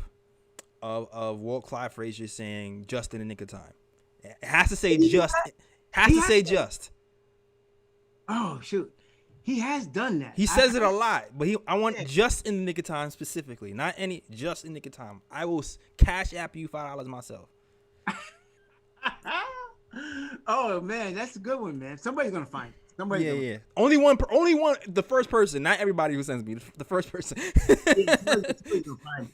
Speaker 3: of Walt Clyde Frazier saying "just in the nick of time." It has to say just. Has to say just.
Speaker 4: Oh shoot. He has done that.
Speaker 3: He says it a lot, but I want just in the nick of time specifically, not any, just in the nick of time. I will cash app you $5 myself.
Speaker 4: Oh man, that's a good one, man. Somebody's gonna find it.
Speaker 3: Yeah. Only one. The first person, not everybody who sends me. The first person.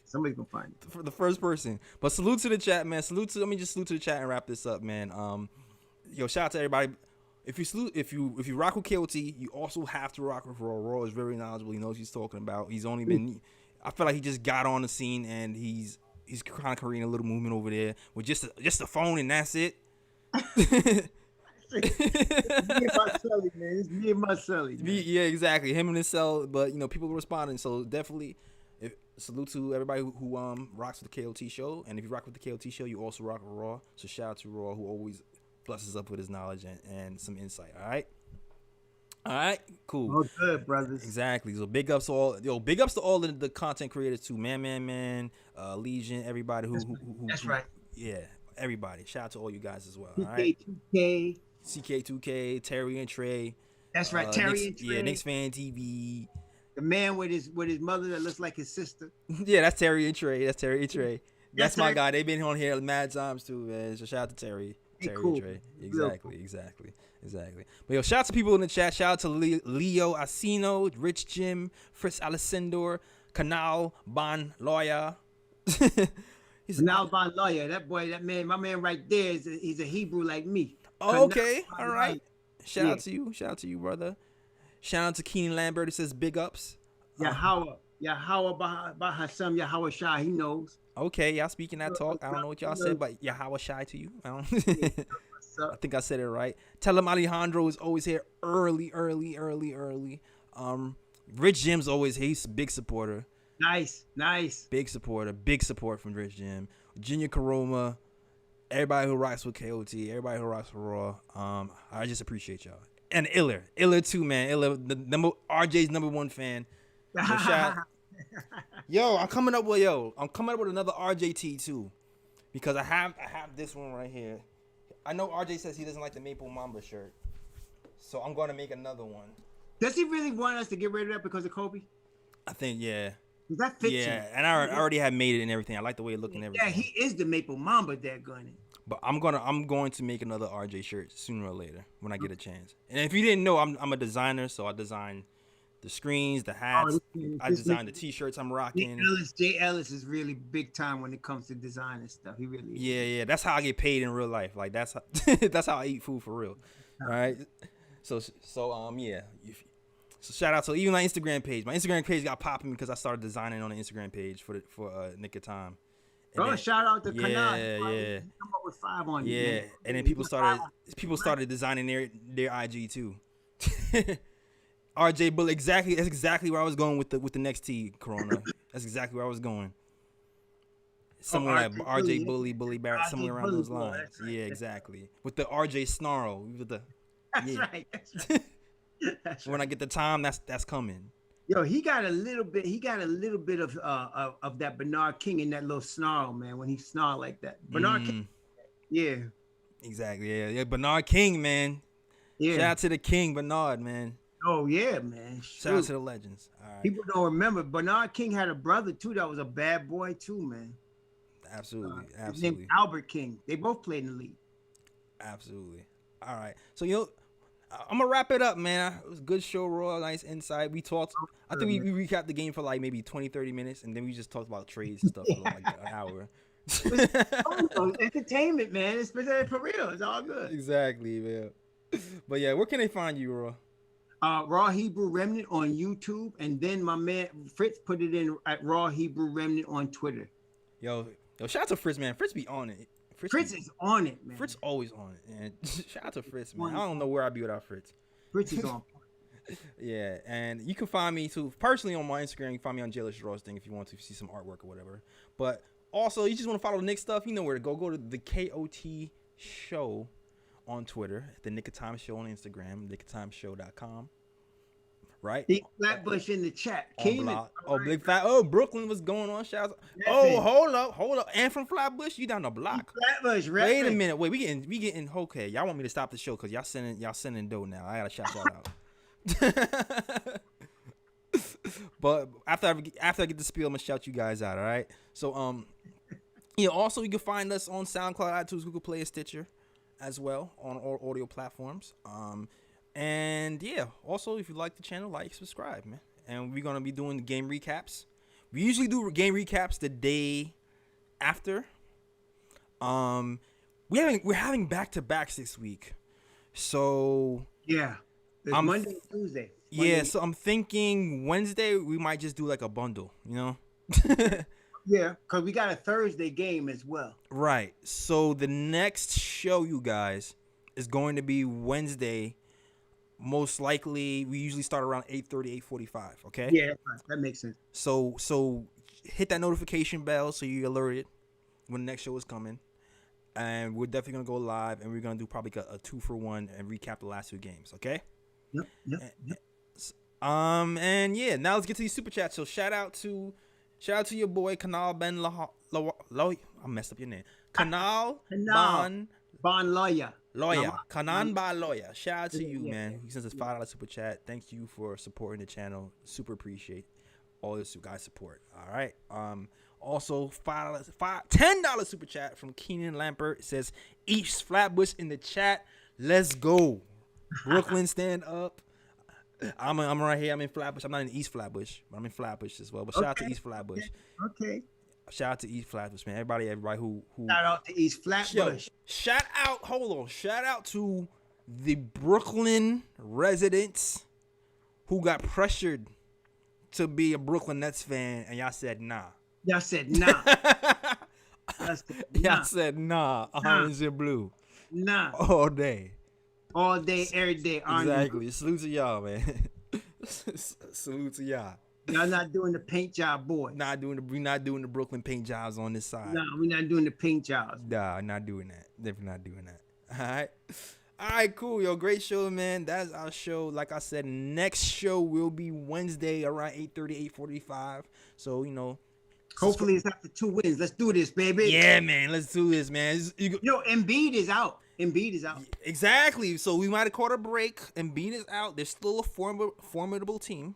Speaker 4: Somebody's gonna find it.
Speaker 3: For the first person. But salute to the chat, man. Salute to the chat and wrap this up, man. Yo, shout out to everybody. If you rock with KOT, you also have to rock with Raw. Raw is very knowledgeable. He knows what he's talking about. He's only been. I feel like he just got on the scene and he's kind of creating a little movement over there with just a phone and that's it.
Speaker 4: It's me and Marcelli, man. It's me and Marcelli.
Speaker 3: Yeah, exactly. Him and his cell, but people are responding. So definitely, salute to everybody who rocks with the KOT show. And if you rock with the KOT show, you also rock with Raw. So shout out to Raw, who always blesses up with his knowledge and some insight. All right, cool.
Speaker 4: Oh, good, brothers.
Speaker 3: Exactly. So big ups to all the content creators too. Man, Legion, everybody who
Speaker 4: that's right.
Speaker 3: Yeah, everybody. Shout out to all you guys as well.
Speaker 4: CK2K.
Speaker 3: All right. CK2K, Terry and Trey.
Speaker 4: That's right, Terry and Trey.
Speaker 3: Yeah, Knicks Fan TV.
Speaker 4: The man with his mother that looks like his sister.
Speaker 3: Yeah, that's Terry and Trey. That's my guy. They've been on here mad times too, man. So shout out to Terry.
Speaker 4: Cool.
Speaker 3: Trey. Exactly. But yo, shout out to people in the chat. Shout out to Leo Asino, Rich Jim, Fritz Alessandor, Canal Bon Lawyer.
Speaker 4: Canal Bon Lawyer. That man, my man right there he's a Hebrew like me.
Speaker 3: Oh, okay. All right. Shout out to you, brother. Shout out to Keenan Lambert. It says big ups.
Speaker 4: Yahweh Bahasam Yahweh Shai. He knows.
Speaker 3: Okay, y'all speaking that talk. I don't know what y'all said, but Yahweh Shai to you. I think I said it right. Tell him Alejandro is always here early. Rich Jim's always here. He's a big supporter.
Speaker 4: Nice.
Speaker 3: Big support from Rich Jim. Virginia Karoma. Everybody who rocks with KOT. Everybody who rocks with Raw. I just appreciate y'all. And Iller too, man. RJ's number one fan. Yo, I'm coming up with another RJT too, because I have this one right here. I know RJ says he doesn't like the Maple Mamba shirt, so I'm going to make another one.
Speaker 4: Does he really want us to get rid of that because of Kobe?
Speaker 3: I think yeah.
Speaker 4: That fits him.
Speaker 3: And I already have made it and everything. I like the way it looked and everything.
Speaker 4: Yeah, he is the Maple Mamba, that gunning.
Speaker 3: But I'm going to make another RJ shirt sooner or later when I get a chance. And if you didn't know, I'm a designer, so I design the screens, the hats. I design the t-shirts I'm rocking.
Speaker 4: Jay Ellis is really big time when it comes to designing stuff. He really is.
Speaker 3: Yeah. That's how I get paid in real life. Like that's how I eat food for real. All right. So yeah. So shout out to even my Instagram page. My Instagram page got popping because I started designing on the Instagram page for Nick of Time.
Speaker 4: Shout out to Kanai.
Speaker 3: Yeah.
Speaker 4: Come up with 5 on
Speaker 3: you.
Speaker 4: Yeah.
Speaker 3: And then people started designing their IG too. RJ Bull, that's exactly where I was going with the next T, Corona. That's exactly where I was going. somewhere like
Speaker 4: RJ
Speaker 3: RJ
Speaker 4: Bully.
Speaker 3: Bully Barrett,
Speaker 4: RJ
Speaker 3: somewhere around
Speaker 4: Bully
Speaker 3: those
Speaker 4: boy,
Speaker 3: lines.
Speaker 4: that's right,
Speaker 3: Yeah,
Speaker 4: that's
Speaker 3: exactly. With the RJ snarl, with the
Speaker 4: That's
Speaker 3: yeah.
Speaker 4: right. That's right. That's
Speaker 3: When I
Speaker 4: right.
Speaker 3: get the time, that's coming.
Speaker 4: Yo, he got a little bit. He got a little bit of that Bernard King in that little snarl, man. When he snarl like that, Bernard King.
Speaker 3: Mm,
Speaker 4: Yeah,
Speaker 3: exactly. Yeah. Bernard King, man. Shout
Speaker 4: yeah.
Speaker 3: out to the King Bernard, man.
Speaker 4: Oh yeah, man.
Speaker 3: Shout out
Speaker 4: Shoot.
Speaker 3: to the legends. All right.
Speaker 4: People don't remember Bernard King had a brother too that was a bad boy too, man.
Speaker 3: Absolutely.
Speaker 4: His name's
Speaker 3: Absolutely.
Speaker 4: Albert King. They both played in the league.
Speaker 3: Absolutely. All right. So I'm gonna wrap it up, man. It was a good show, Raw. Nice insight. We talked. I think we recapped the game for like maybe 20, 30 minutes, and then we just talked about trades and stuff for like an hour.
Speaker 4: Oh, entertainment, man. It's for real. It's all good.
Speaker 3: Exactly, man. But yeah, where can they find you, Raw?
Speaker 4: Raw Hebrew Remnant on YouTube, and then my man Fritz put it in at Raw Hebrew Remnant on Twitter.
Speaker 3: Yo, shout out to Fritz, man. Fritz be on it.
Speaker 4: Fritz is on it, man.
Speaker 3: Fritz always on it, man. Shout out to Fritz, man. I don't know where I'd be without Fritz.
Speaker 4: Fritz is on.
Speaker 3: Yeah, and you can find me too personally on my Instagram. You can find me on Jailers Draws thing if you want to see some artwork or whatever. But also, you just want to follow the Knick stuff, you know where to go. Go to the KOT Show on Twitter, the Knick of Time Show on Instagram, nickoftimeshow.com. Right?
Speaker 4: Big Flatbush in the chat.
Speaker 3: On
Speaker 4: Keenan.
Speaker 3: block. Oh, Big Flat. Oh, Brooklyn, what's going on? Shout out.
Speaker 4: That's
Speaker 3: Oh,
Speaker 4: it.
Speaker 3: hold up. And from Flatbush, you down the block.
Speaker 4: Flatbush, right?
Speaker 3: Wait a minute. Wait, we getting okay. Y'all want me to stop the show because y'all sending dough now. I gotta shout y'all out. But after I get the spiel, I'm gonna shout you guys out. All right. So yeah. Also, you can find us on SoundCloud, iTunes, Google Play, and Stitcher, as well on all audio platforms. And yeah. Also, if you like the channel, like, subscribe, man. And we're gonna be doing the game recaps. We usually do game recaps the day after. We're having back-to-backs this week, so
Speaker 4: Yeah. It's
Speaker 3: I'm-
Speaker 4: Monday and Tuesday.
Speaker 3: yeah. So I'm thinking Wednesday we might just do like a bundle, you know.
Speaker 4: Yeah, because we got a Thursday game as well.
Speaker 3: Right. So the next show, you guys, is going to be Wednesday. Most likely, we usually start around 8:30, 8:45. Okay.
Speaker 4: Yeah, that makes sense.
Speaker 3: So hit that notification bell so you're alerted when the next show is coming. And we're definitely gonna go live, and we're gonna do probably a 2-for-1 and recap the last two games. Okay.
Speaker 4: Yep.
Speaker 3: And yeah, now let's get to these super chats. So shout out to your boy Kanal Ben I messed up your name. Kanal
Speaker 4: Kanal. Bon Lawyer.
Speaker 3: Lawyer.
Speaker 4: No,
Speaker 3: Kanan Ba Lawyer. Shout out to you,
Speaker 4: Yeah.
Speaker 3: man. He sends us $5 super chat. Thank you for supporting the channel. Super appreciate all this guys support. All right. Also $10 super chat from Keenan Lampert. It says East Flatbush in the chat. Let's go. Brooklyn, stand up. I'm right here. I'm in Flatbush. I'm not in East Flatbush, but I'm in Flatbush as well. But shout out to East Flatbush.
Speaker 4: Okay.
Speaker 3: Shout out to East Flatbush, man. Everybody who
Speaker 4: Shout out to East Flatbush.
Speaker 3: Shout out to the Brooklyn residents who got pressured to be a Brooklyn Nets fan, and y'all said nah.
Speaker 4: Y'all said nah.
Speaker 3: Y'all said nah. Orange and blue
Speaker 4: Nah.
Speaker 3: all day.
Speaker 4: All day, every day. Orange and
Speaker 3: Exactly. Salute to y'all, man. Salute to y'all.
Speaker 4: blue. Y'all not doing the paint job, boy.
Speaker 3: We not doing the Brooklyn paint jobs on this side.
Speaker 4: No, we're not doing the paint jobs.
Speaker 3: Nah, not doing that. Definitely not doing that. All right, cool, yo. Great show, man. That's our show. Like I said, next show will be Wednesday around 8:30, 8:45. So, you know.
Speaker 4: Hopefully it's after 2 wins. Let's do this, baby.
Speaker 3: Yeah, man. Let's do this, man.
Speaker 4: Yo, Embiid is out.
Speaker 3: Exactly. So we might have caught a break. Embiid is out. They're still a formidable team.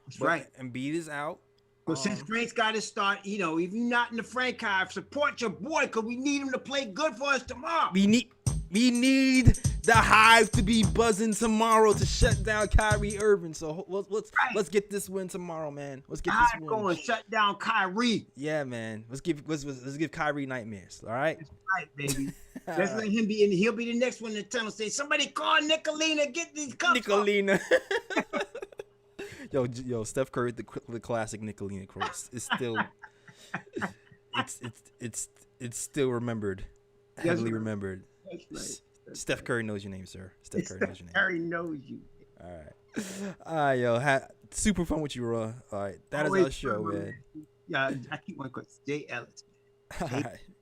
Speaker 4: That's
Speaker 3: But
Speaker 4: right.
Speaker 3: Embiid is out.
Speaker 4: But since Frank's got to start, if you're not in the Frank hive, support your boy because we need him to play good for us tomorrow.
Speaker 3: We need the Hive to be buzzing tomorrow to shut down Kyrie Irving. So let's get this win tomorrow, man. Let's get this
Speaker 4: Hive
Speaker 3: win.
Speaker 4: going shut down Kyrie.
Speaker 3: Yeah, man. Let's give Kyrie nightmares. All right.
Speaker 4: That's right, baby. Let's let him be in. He'll be the next one to tell him, say, somebody call Nicolina, get these cups.
Speaker 3: Nicolina. Yo, Steph Curry, the classic Nicolina quotes. It's still, it's still remembered, heavily remembered.
Speaker 4: That's right.
Speaker 3: Steph Curry knows your name, sir. Steph Curry knows your name.
Speaker 4: Curry knows you.
Speaker 3: All right, yo, super fun with you, Raw. All right, that is our show, man.
Speaker 4: Yeah, I keep one quick. Jay Ellis.
Speaker 3: All right.